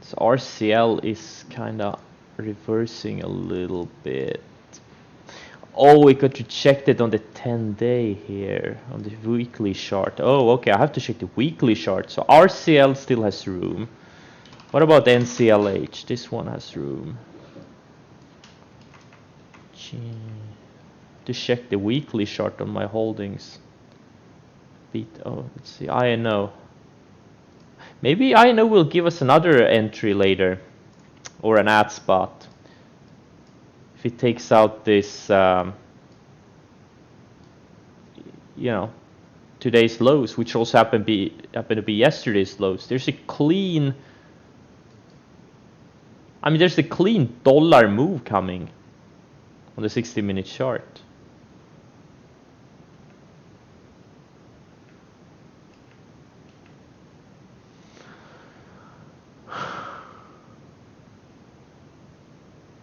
So RCL is kind of reversing a little bit. Oh, it got rejected on the 10-day here, on the weekly chart. Oh, okay, I have to check the weekly chart. So RCL still has room. What about NCLH? This one has room. To check the weekly chart on my holdings. Let's see, INO. Maybe INO will give us another entry later, or an ad spot. If it takes out this, you know, today's lows, which also happen to be yesterday's lows. There's a clean, there's a clean dollar move coming on the 60-minute chart.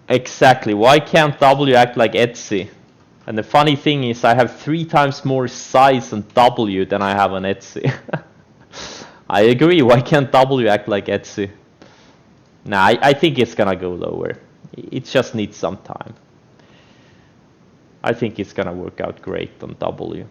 Exactly. Why can't W act like Etsy? And the funny thing is I have 3 times more size on W than I have on Etsy. I agree. Why can't W act like Etsy? Nah, I think it's gonna go lower. It just needs some time. I think it's gonna work out great on W.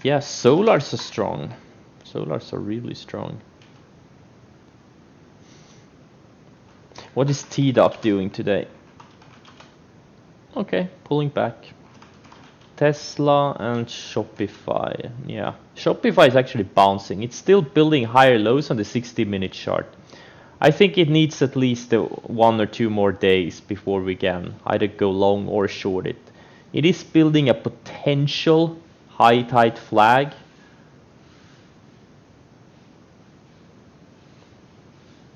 Yeah, Solars are strong. Solars are really strong. What is TDOP doing today? Okay, pulling back. Tesla and Shopify. Yeah, Shopify is actually bouncing. It's still building higher lows on the 60-minute chart. I think it needs at least 1 or 2 more days before we can either go long or short it. It is building a potential high tide flag.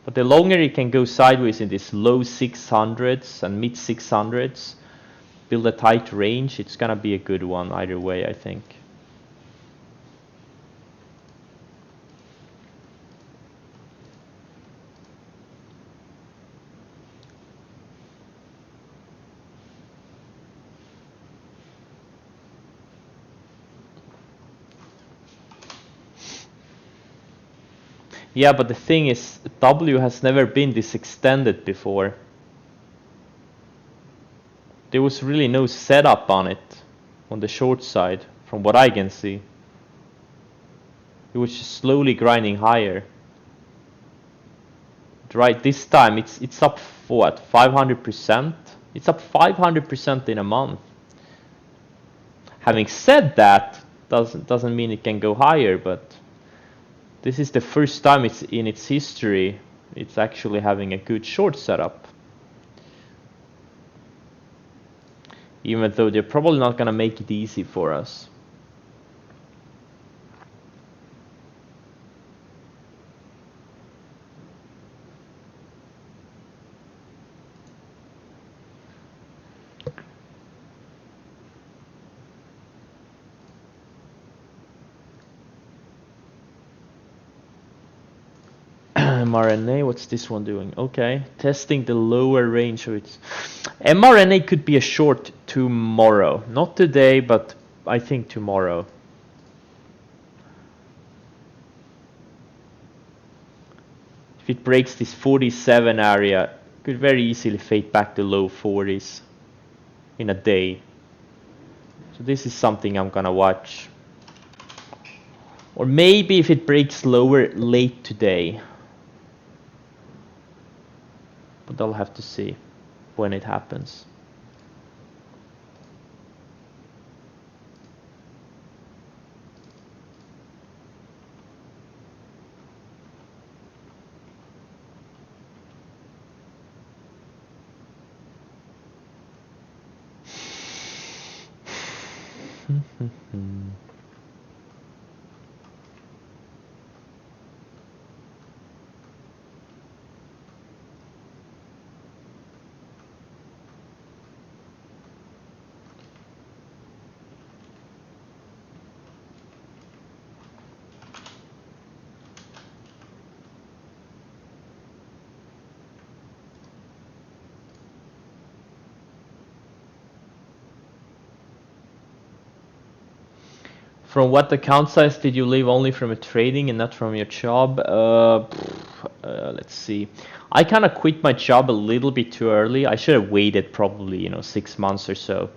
But the longer it can go sideways in this low 600s and mid 600s, build a tight range, it's gonna be a good one either way, I think. Yeah, but the thing is, W has never been this extended before. There was really no setup on it on the short side, from what I can see. It was just slowly grinding higher. Right, this time it's up for what, 500%? It's up 500% in a month. Having said that, doesn't mean it can go higher, but this is the first time it's in its history it's actually having a good short setup. Even though they're probably not gonna make it easy for us. mRNA, what's this one doing? Okay, testing the lower range of its. mRNA could be a short tomorrow. Not today, but I think tomorrow. If it breaks this 47 area, it could very easily fade back to low 40s in a day. So this is something I'm gonna watch. Or maybe if it breaks lower late today. But I'll have to see when it happens. From what account size did you leave only from a trading and not from your job? Let's see. I kind of quit my job a little bit too early. I should have waited probably 6 months or so,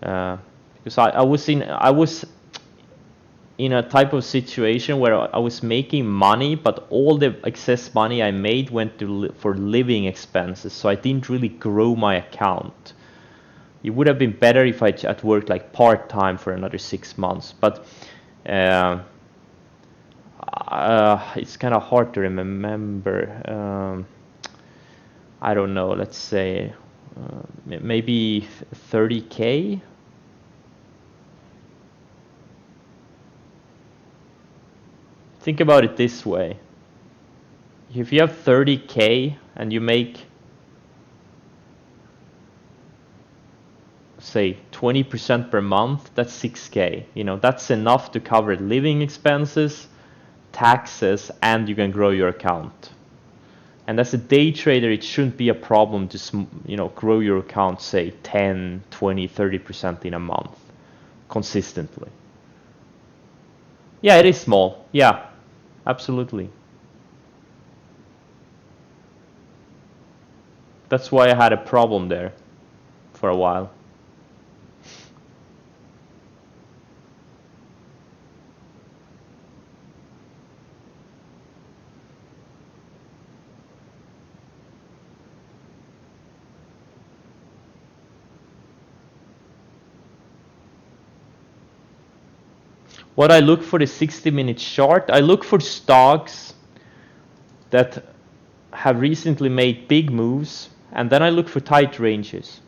because I was in a type of situation where I was making money, but all the excess money I made went to for living expenses, so I didn't really grow my account. It would have been better if I had worked like part-time for another 6 months, but it's kind of hard to remember. I don't know, let's say maybe 30K. Think about it this way. If you have 30K and you make, say, 20% per month, that's 6K. That's enough to cover living expenses, taxes, and you can grow your account. And as a day trader, it shouldn't be a problem to grow your account, say 10, 20, 30% in a month consistently. Yeah, it is small. Yeah, absolutely. That's why I had a problem there for a while. What I look for the 60-minute chart, I look for stocks that have recently made big moves, and then I look for tight ranges.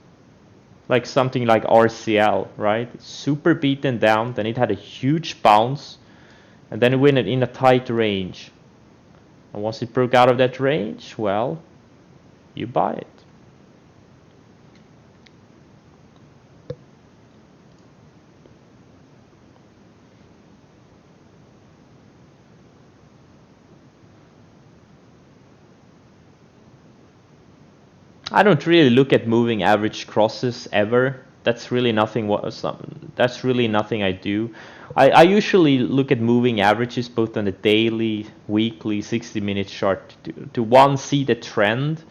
Like something like RCL, right? It's super beaten down, then it had a huge bounce, and then it went in a tight range. And once it broke out of that range, well, you buy it. I don't really look at moving average crosses ever. That's really nothing. That's really nothing I do. I usually look at moving averages both on the daily, weekly, 60-minute chart to one, see the trend,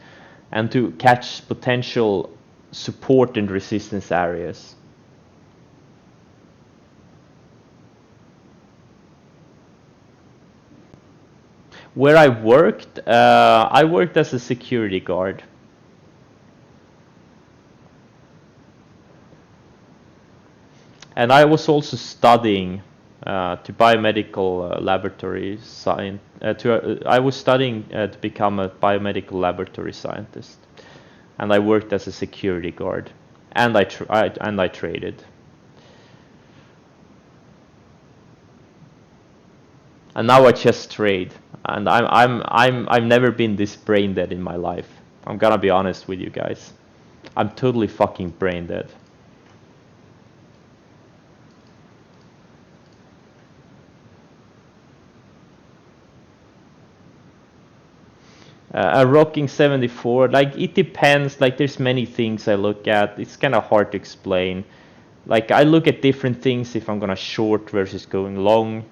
and to catch potential support and resistance areas. Where I worked as a security guard. And I was also studying to biomedical laboratory science. I was studying to become a biomedical laboratory scientist, and I worked as a security guard, and I traded. And now I just trade, and I've never been this brain dead in my life. I'm gonna be honest with you guys. I'm totally fucking brain dead. A rocking 74, like it depends. Like there's many things I look at. It's kind of hard to explain. Like I look at different things if I'm gonna short versus going long.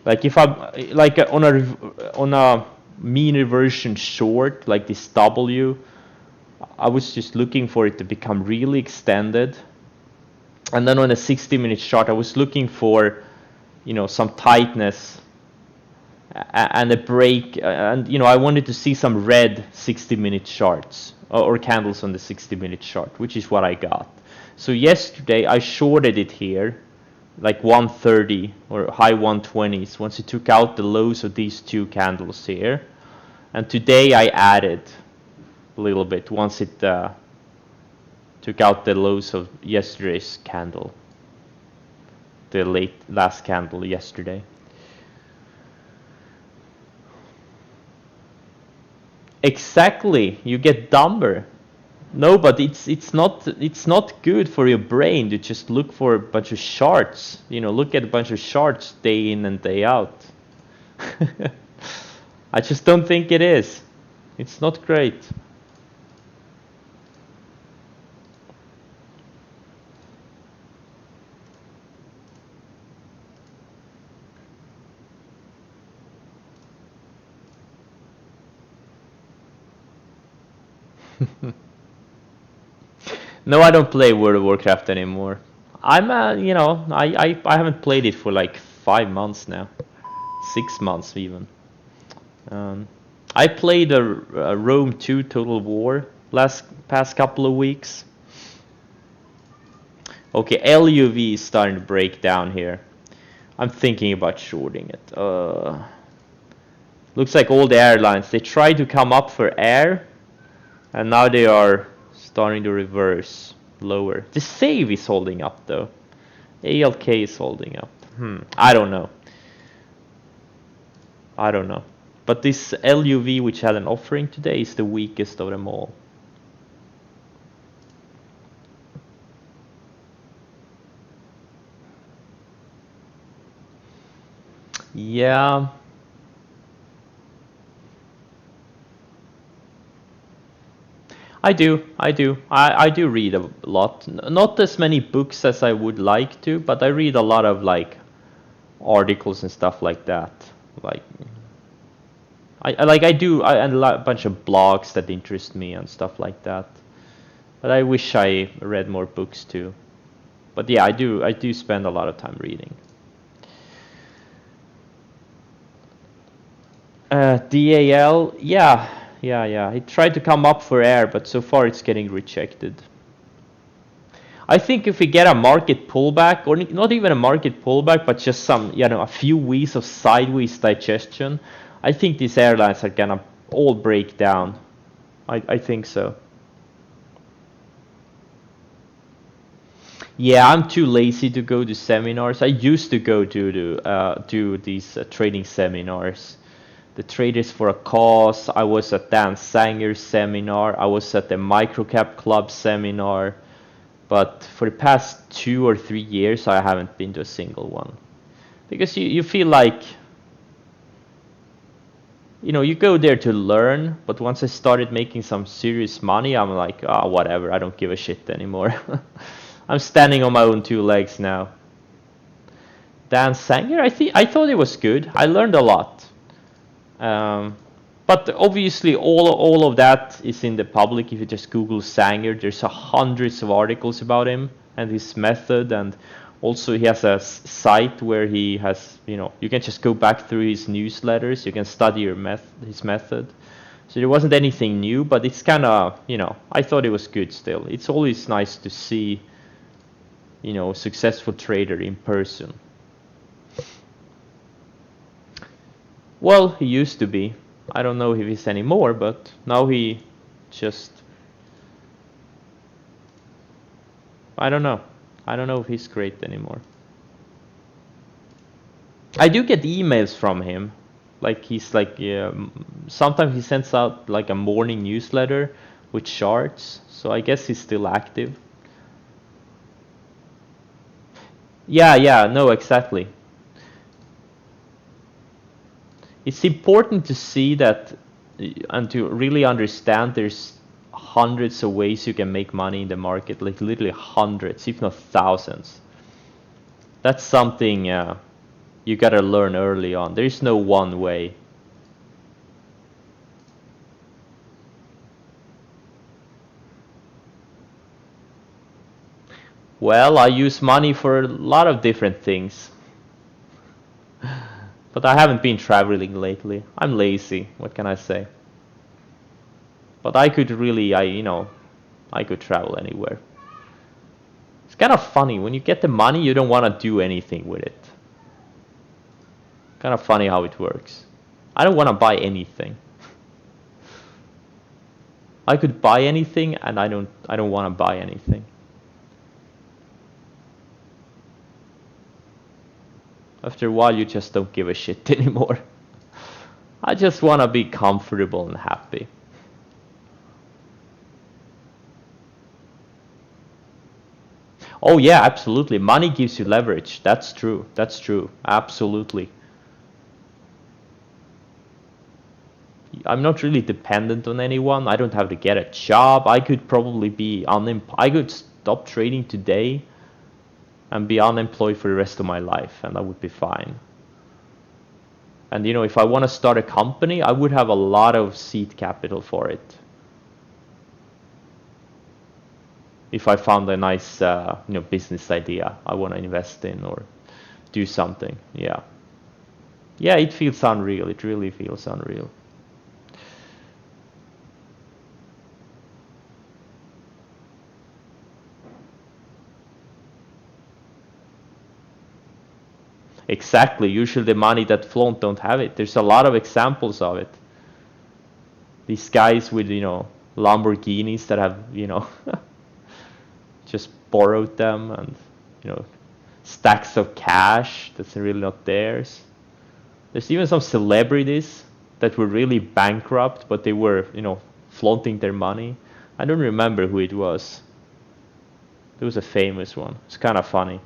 Like if I'm like on a mean reversion short, like this W, I was just looking for it to become really extended. And then on a 60-minute chart, I was looking for, some tightness and a break, and I wanted to see some red 60-minute charts or candles on the 60-minute chart, which is what I got. So yesterday I shorted it here, like 130 or high 120s, once it took out the lows of these two candles here. And today I added a little bit once it took out the lows of yesterday's candle, the last candle yesterday. Exactly, you get dumber. No, but it's not good for your brain to just look for a bunch of charts. Look at a bunch of charts day in and day out. I just don't think it is. It's not great. No, I don't play World of Warcraft anymore. I'm, I haven't played it for like 5 months now, 6 months even. Um, I played a Rome 2 Total War past couple of weeks. Okay, LUV is starting to break down here. I'm thinking about shorting it. Looks like all the airlines, they tried to come up for air, and now they are starting to reverse lower. The save is holding up though. ALK is holding up. I don't know. I don't know. But this LUV, which had an offering today, is the weakest of them all. Yeah. I do. I do read a lot. Not as many books as I would like to, but I read a lot of like articles and stuff like that. Like and a bunch of blogs that interest me and stuff like that. But I wish I read more books too. But yeah, I do spend a lot of time reading. DAL, yeah. He tried to come up for air, but so far it's getting rejected. I think if we get a market pullback, or not even a market pullback, but just some, a few weeks of sideways digestion, I think these airlines are gonna all break down. I think so. Yeah, I'm too lazy to go to seminars. I used to go to these trading seminars. The Traders for a Cause. I was at Dan Sanger's seminar. I was at the Microcap Club seminar. But for the past 2 or 3 years, I haven't been to a single one. Because you feel like, you go there to learn, but once I started making some serious money, I'm like, whatever, I don't give a shit anymore. I'm standing on my own 2 legs now. Dan Sanger, I thought it was good. I learned a lot. But obviously all of that is in the public. If you just Google Sanger, there's hundreds of articles about him and his method, and also he has a site where he has, you can just go back through his newsletters, you can study his method. So there wasn't anything new, but it's kind of, I thought it was good still. It's always nice to see, a successful trader in person. Well, he used to be. I don't know if he's anymore, but now he just... I don't know. I don't know if he's great anymore. I do get emails from him. Like he's like, sometimes he sends out like a morning newsletter with charts. So I guess he's still active. Yeah, no, exactly. It's important to see that and to really understand there's hundreds of ways you can make money in the market, like literally hundreds, if not thousands. That's something you gotta learn early on. There's no one way. Well, I use money for a lot of different things. But I haven't been traveling lately. I'm lazy, what can I say? But I could really, I could travel anywhere. It's kind of funny, when you get the money, you don't want to do anything with it. Kind of funny how it works. I don't want to buy anything. I could buy anything, and I don't want to buy anything. After a while, you just don't give a shit anymore. I just want to be comfortable and happy. Oh yeah, absolutely. Money gives you leverage. That's true. That's true. Absolutely. I'm not really dependent on anyone. I don't have to get a job. I could probably be I could stop trading today and be unemployed for the rest of my life, and I would be fine. And if I want to start a company, I would have a lot of seed capital for it. if I found a nice business idea I want to invest in or do something. Yeah. Yeah, it feels unreal. It really feels unreal. Exactly. Usually the money that flaunt don't have it. There's a lot of examples of it. These guys with, Lamborghinis that have, just borrowed them and, stacks of cash that's really not theirs. There's even some celebrities that were really bankrupt, but they were, flaunting their money. I don't remember who it was. There was a famous one. It's kind of funny.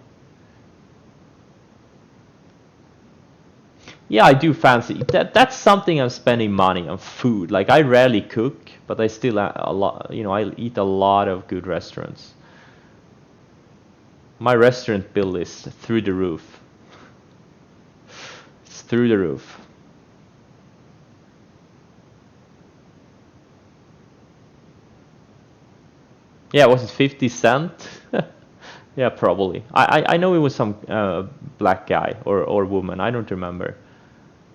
Yeah, I do fancy that. That's something I'm spending money on food. Like I rarely cook, but I still a lot. I eat a lot of good restaurants. My restaurant bill is through the roof. It's through the roof. Yeah, was it 50 cent? Yeah, probably. I know it was some black guy or woman. I don't remember.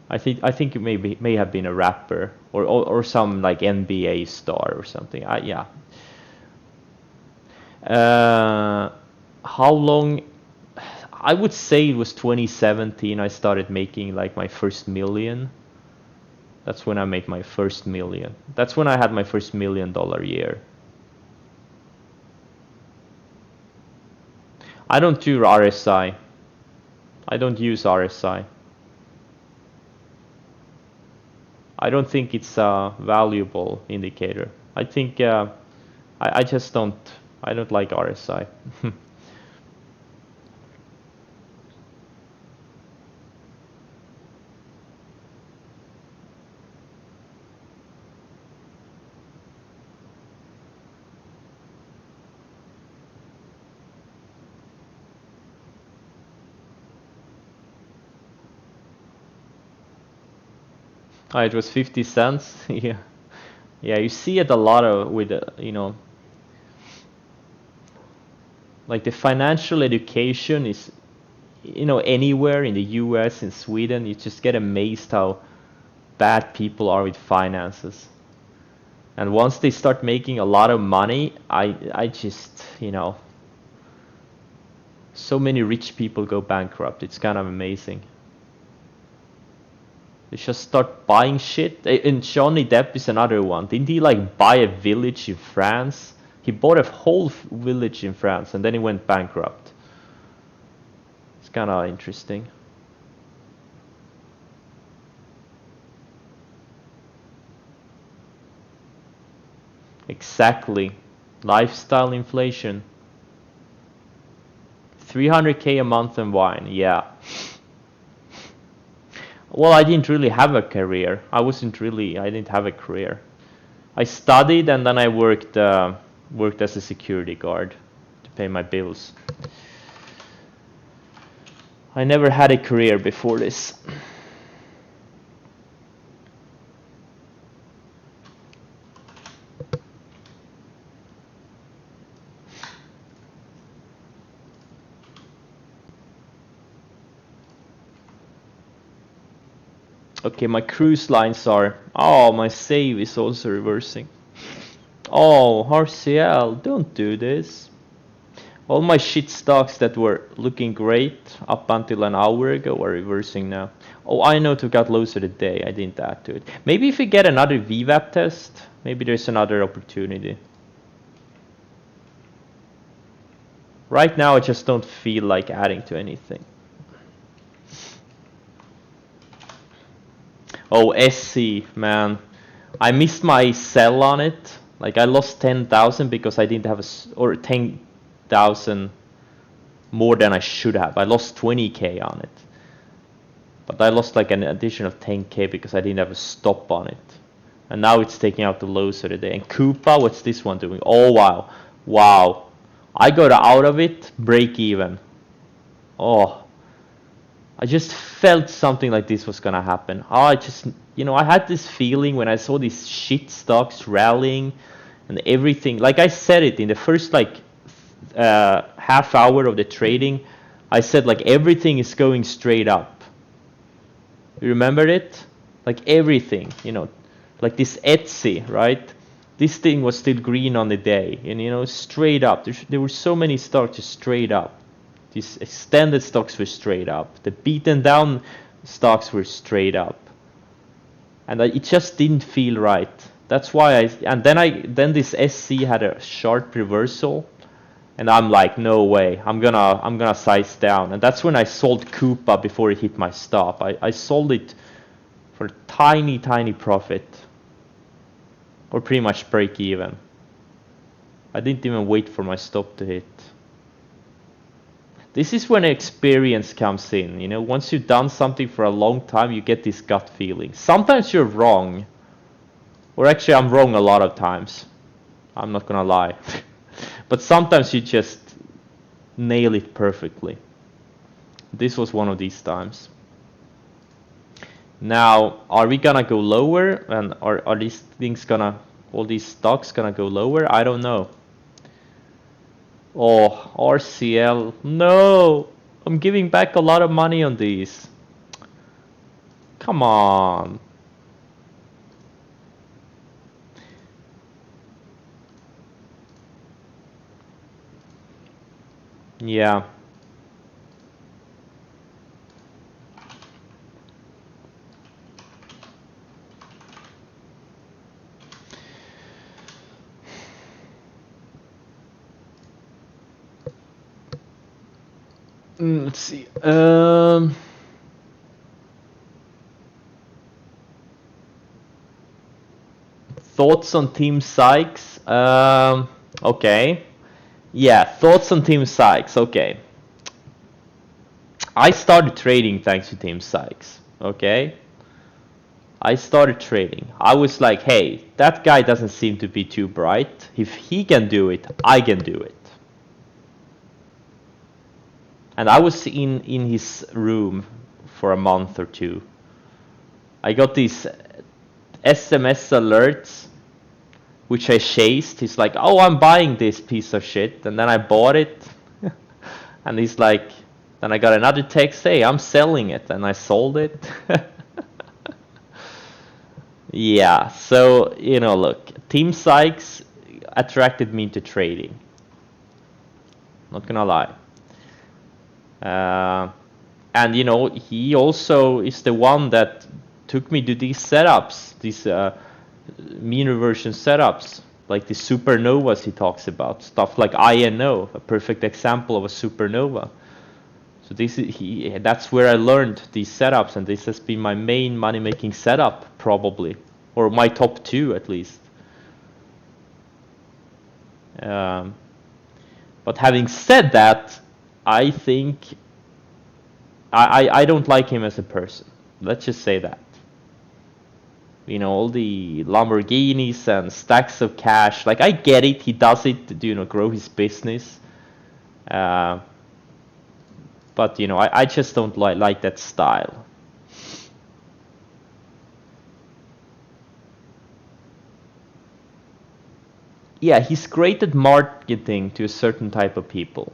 I think it may have been a rapper or some like NBA star or something. Yeah. How long? I would say it was 2017. I started making like my first million. That's when I made my first million. That's when I had my first $1 million year. I don't do RSI. I don't use RSI. I don't think it's a valuable indicator. I think I just don't. I don't like RSI. It was 50 cents. Yeah, yeah. You see it a lot of with like the financial education is anywhere in the US, in Sweden, you just get amazed how bad people are with finances. And once they start making a lot of money, I just so many rich people go bankrupt. It's kind of amazing. They just start buying shit. And Johnny Depp is another one. Didn't he like buy a village in France? He bought a whole village in France and then he went bankrupt. It's kind of interesting. Exactly. Lifestyle inflation. 300K a month in wine. Yeah. Well, I didn't really have a career. I didn't have a career. I studied and then I worked as a security guard to pay my bills. I never had a career before this. Okay, my cruise lines are... Oh, my save is also reversing. Oh, RCL, don't do this. All my shit stocks that were looking great up until an hour ago are reversing now. Oh, I know took out lows of the day. I didn't add to it. Maybe if we get another VWAP test, maybe there's another opportunity. Right now, I just don't feel like adding to anything. Oh, SC, man. I missed my sell on it. Like I lost 10,000 because I didn't have or 10,000 more than I should have. I lost 20K on it. But I lost like an additional 10K because I didn't have a stop on it. And now it's taking out the lows of the day. And Coupa, what's this one doing? Oh, wow. Wow. I got out of it, break even. Oh. I just felt something like this was gonna happen. Oh, I had this feeling when I saw these shit stocks rallying and everything. Like I said it in the first like half hour of the trading, I said like everything is going straight up. You remember it? Like everything, you know, like this Etsy, right? This thing was still green on the day, and you know, straight up. There were so many stocks just straight up. These extended stocks were straight up. The beaten down stocks were straight up, and it just didn't feel right. That's why then this SC had a sharp reversal, and I'm like, no way, I'm gonna size down, and that's when I sold Coupa before it hit my stop. I sold it for a tiny profit, or pretty much break even. I didn't even wait for my stop to hit. This is when experience comes in, you know, once you've done something for a long time, you get this gut feeling. Sometimes you're wrong, or actually I'm wrong a lot of times, I'm not gonna lie. But sometimes you just nail it perfectly. This was one of these times. Now, are we gonna go lower, and are these things gonna, all these stocks gonna go lower? I don't know. Oh, RCL, no! I'm giving back a lot of money on these. Come on. Yeah. Let's see. Thoughts on Team Sykes? Okay. Yeah, thoughts on Team Sykes. Okay. I started trading thanks to Team Sykes. Okay. I started trading. I was like, hey, that guy doesn't seem to be too bright. If he can do it, I can do it. And I was in his room for a month or two. I got these SMS alerts, which I chased. He's like, oh, I'm buying this piece of shit. And then I bought it. And he's like, then I got another text, hey, I'm selling it. And I sold it. Yeah, so, you know, look, Team Sykes attracted me to trading. Not gonna lie. And, you know, he also is the one that took me to these setups, these mean reversion setups, like the supernovas he talks about, stuff like INO, a perfect example of a supernova. So that's where I learned these setups, and this has been my main money-making setup, probably, or my top two at least. But having said that, I think I don't like him as a person. Let's just say that. You know, all the Lamborghinis and stacks of cash. Like, I get it. He does it to, you know, grow his business. But, you know, I just don't like that style. Yeah, he's great at marketing to a certain type of people.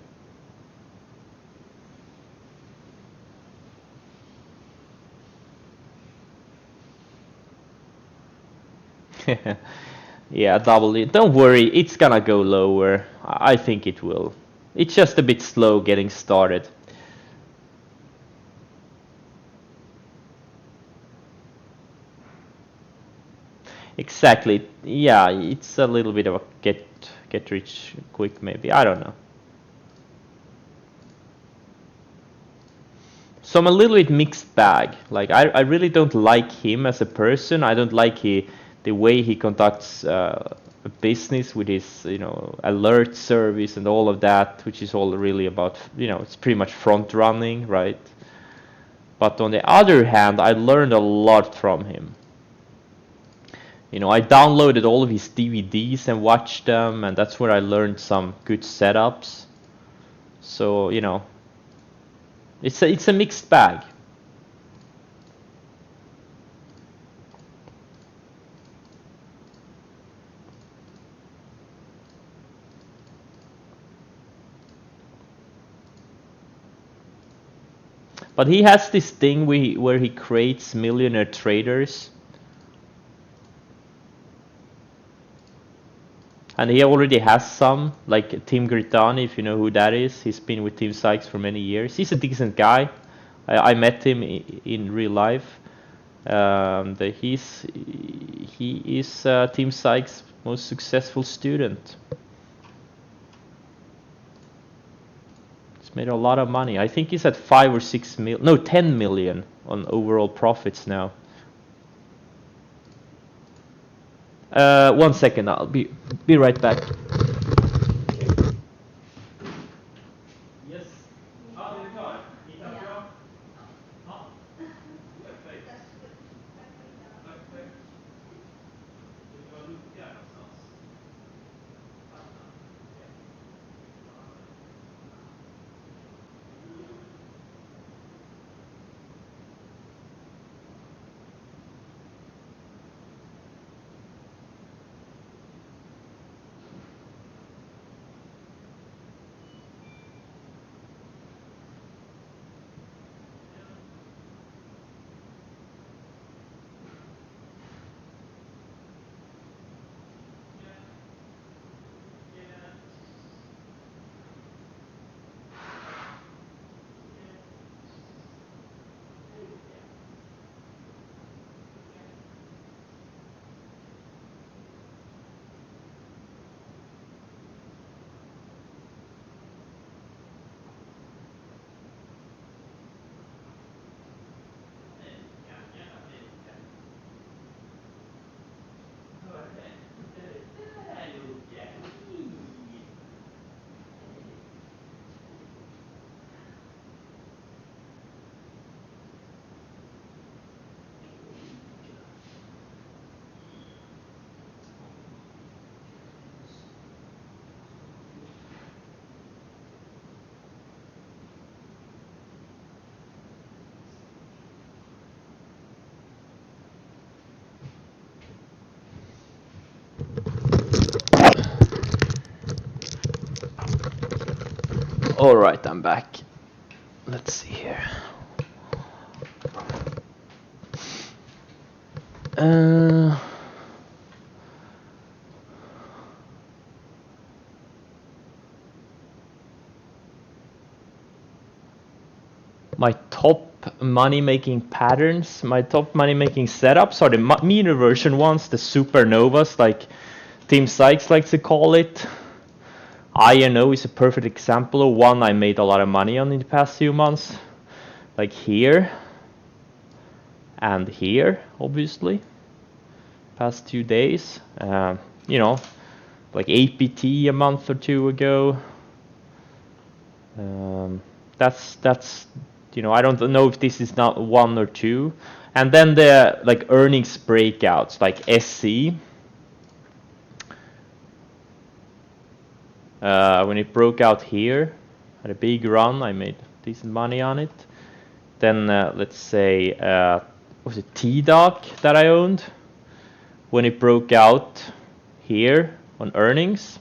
Yeah, double it. Don't worry, it's gonna go lower. I think it will. It's just a bit slow getting started. Exactly. Yeah, it's a little bit of a get rich quick maybe. I don't know. So I'm a little bit mixed bag. Like I really don't like him as a person. I don't like the way he conducts a business with his, you know, alert service and all of that, which is all really about, you know, it's pretty much front running, right? But on the other hand, I learned a lot from him. You know, I downloaded all of his DVDs and watched them, and that's where I learned some good setups. So, you know, it's a mixed bag. But he has this thing where he creates millionaire traders. And he already has some, like Tim Gritani, if you know who that is. He's been with Team Sykes for many years. He's a decent guy. I met him in real life. He is Team Sykes' most successful student. He's made a lot of money. I think he's at 5 or 6 million, no, 10 million on overall profits now. 1 second, I'll be right back. Yes. All right, I'm back. Let's see here. My top money-making patterns, my top money-making setups are the meter version ones, the supernovas, like Team Sykes likes to call it. INO is a perfect example of one I made a lot of money on in the past few months. Like here and here, obviously. Past 2 days. You know, like APT a month or two ago. That's you know, I don't know if this is not 1 or 2. And then the like earnings breakouts, like SC. When it broke out here, had a big run, I made decent money on it. Then let's say, was it T-Doc that I owned? When it broke out here on earnings.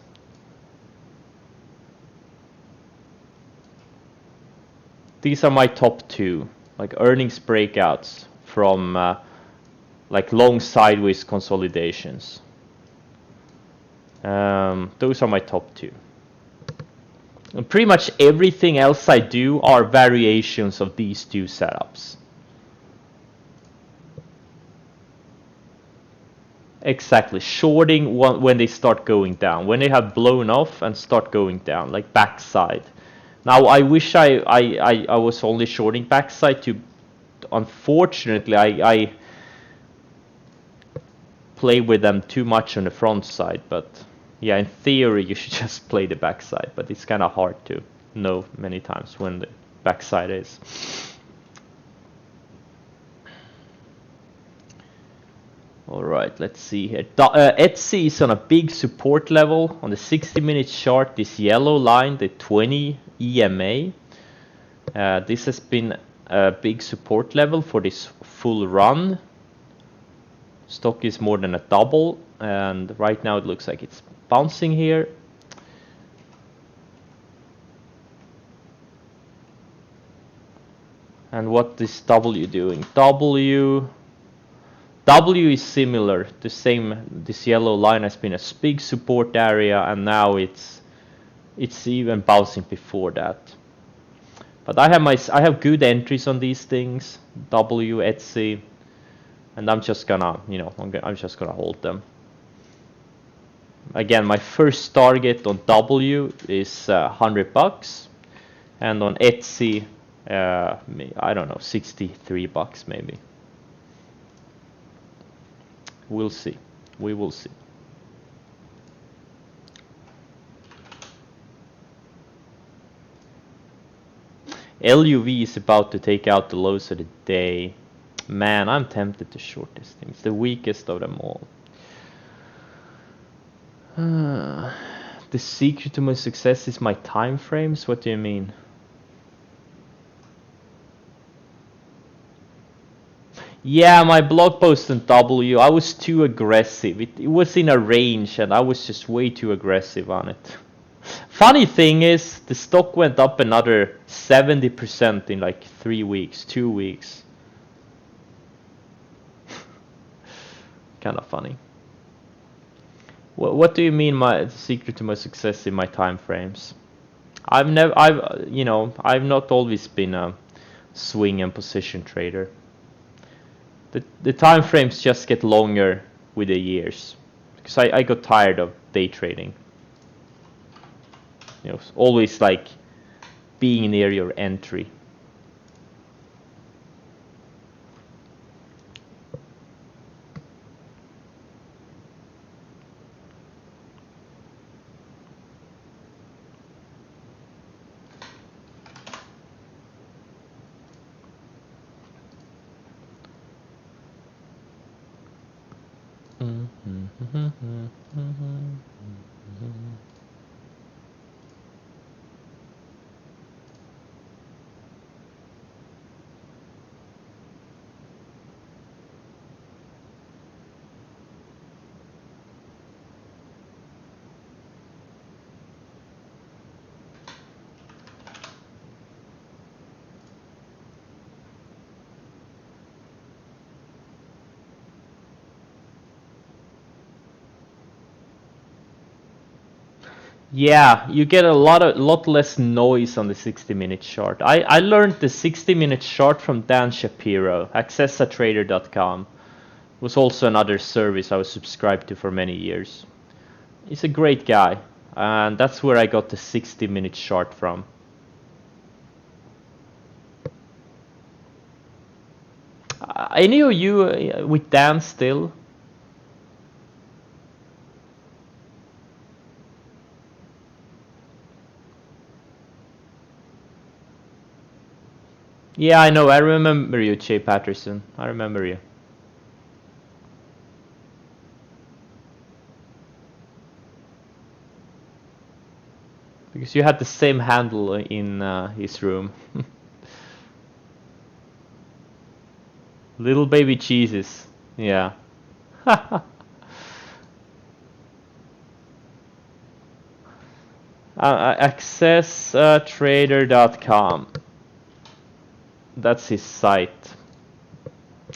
These are my top 2, like earnings breakouts from like long sideways consolidations. Those are my top 2. And pretty much everything else I do are variations of these 2 setups. Exactly, shorting when they start going down, when they have blown off and start going down, like backside. Now I wish I was only shorting backside to, unfortunately I play with them too much on the front side, but yeah, in theory you should just play the backside, but it's kind of hard to know many times when the backside is. All right, let's see here. Etsy is on a big support level on the 60-minute chart. This yellow line, the 20 EMA. This has been a big support level for this full run. Stock is more than a double, and right now it looks like it's bouncing here. And what is W doing? W is similar. The same. This yellow line has been a big support area, and now it's even bouncing before that. But I have good entries on these things. W, Etsy, and I'm just gonna I'm just gonna hold them. Again, my first target on W is $100, and on Etsy, I don't know, $63 maybe. We'll see. We will see. LUV is about to take out the lows of the day. Man, I'm tempted to short this thing. It's the weakest of them all. The secret to my success is my time frames? What do you mean? Yeah, my blog post on W, I was too aggressive. It was in a range and I was just way too aggressive on it. Funny thing is, the stock went up another 70% in like 3 weeks, 2 weeks. Kind of funny. What do you mean my secret to my success in my time frames? I've not always been a swing and position trader. The time frames just get longer with the years because I got tired of day trading. Always like being near your entry. Yeah, you get a lot less noise on the 60-minute chart. I learned the 60-minute chart from Dan Shapiro, accessatrader.com. Was also another service I was subscribed to for many years. He's a great guy, and that's where I got the 60-minute chart from. Any of you with Dan still? Yeah, I know. I remember you, Jay Patterson. I remember you. Because you had the same handle in his room. Little baby cheeses. Yeah. accesstrader.com. That's his site.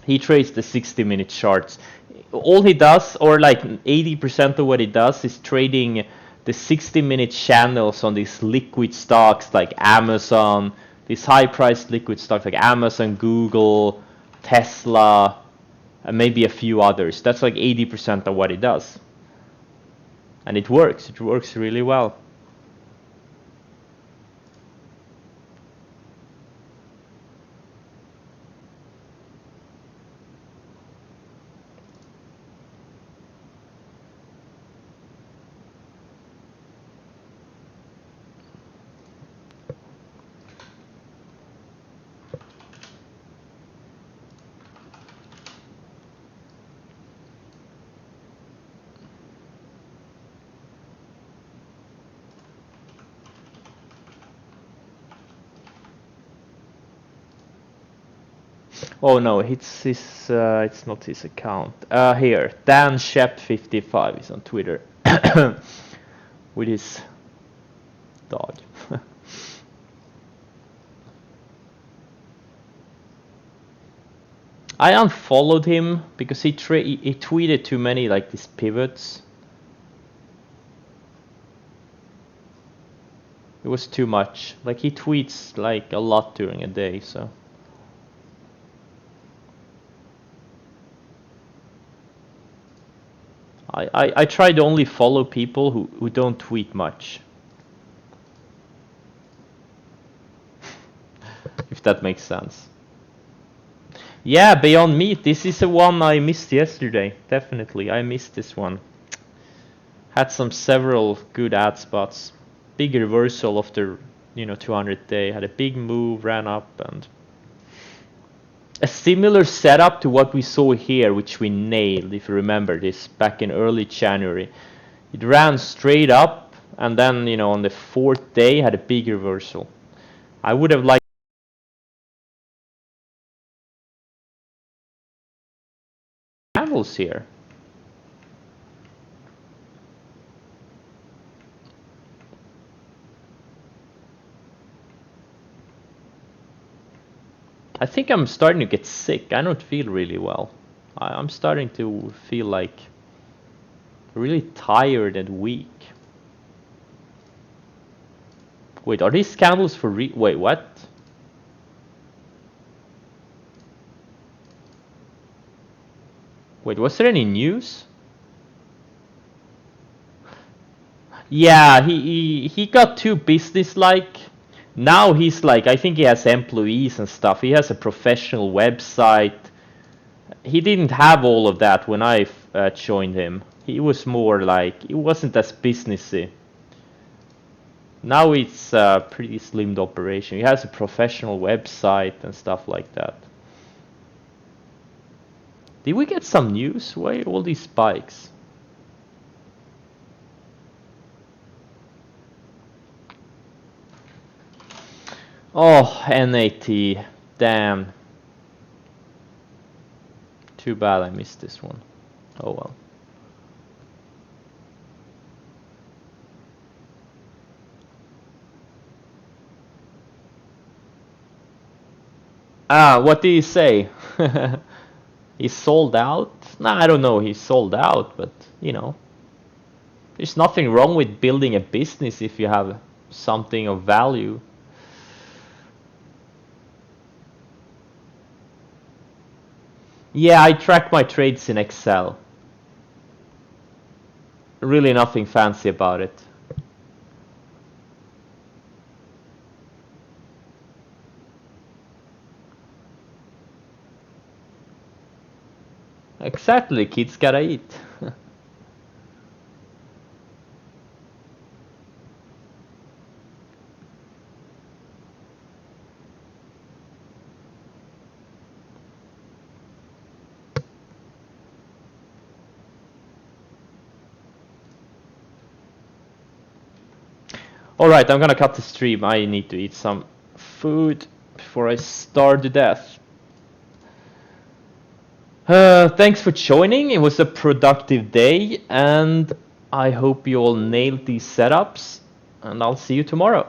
He trades the 60-minute charts. All he does, or like 80% of what he does, is trading the 60-minute channels on these liquid stocks like Amazon, these high-priced liquid stocks like Amazon, Google, Tesla, and maybe a few others. That's like 80% of what he does. And it works. It works really well. Oh no, it's not his account. Here, Dan Shep 55 is on Twitter with his dog. I unfollowed him because he tweeted too many like these pivots. It was too much. Like he tweets like a lot during a day, so. I try to only follow people who don't tweet much. If that makes sense. Yeah, Beyond Meat. This is the one I missed yesterday. Definitely, I missed this one. Had several good ad spots. Big reversal after 200 day. Had a big move, ran up, and a similar setup to what we saw here, which we nailed, if you remember this, back in early January. It ran straight up, and then on the 4th day had a big reversal. I would have liked candles here. I think I'm starting to get sick. I don't feel really well. I'm starting to feel like really tired and weak. Wait, are these candles for wait, what? Wait, was there any news? Yeah, he got too business-like. Now he's like, I think he has employees and stuff. He has a professional website. He didn't have all of that when I joined him. He was more like, it wasn't as businessy. Now it's a pretty slimmed operation. He has a professional website and stuff like that. Did we get some news? Why all these spikes? Oh, NAT. Damn. Too bad I missed this one. Oh well. What did he say? He's sold out? Nah, I don't know. He's sold out, but there's nothing wrong with building a business if you have something of value. Yeah, I track my trades in Excel. Really nothing fancy about it. Exactly, kids gotta eat. Alright, I'm gonna cut the stream. I need to eat some food before I starve to death. Thanks for joining. It was a productive day, and I hope you all nailed these setups, and I'll see you tomorrow.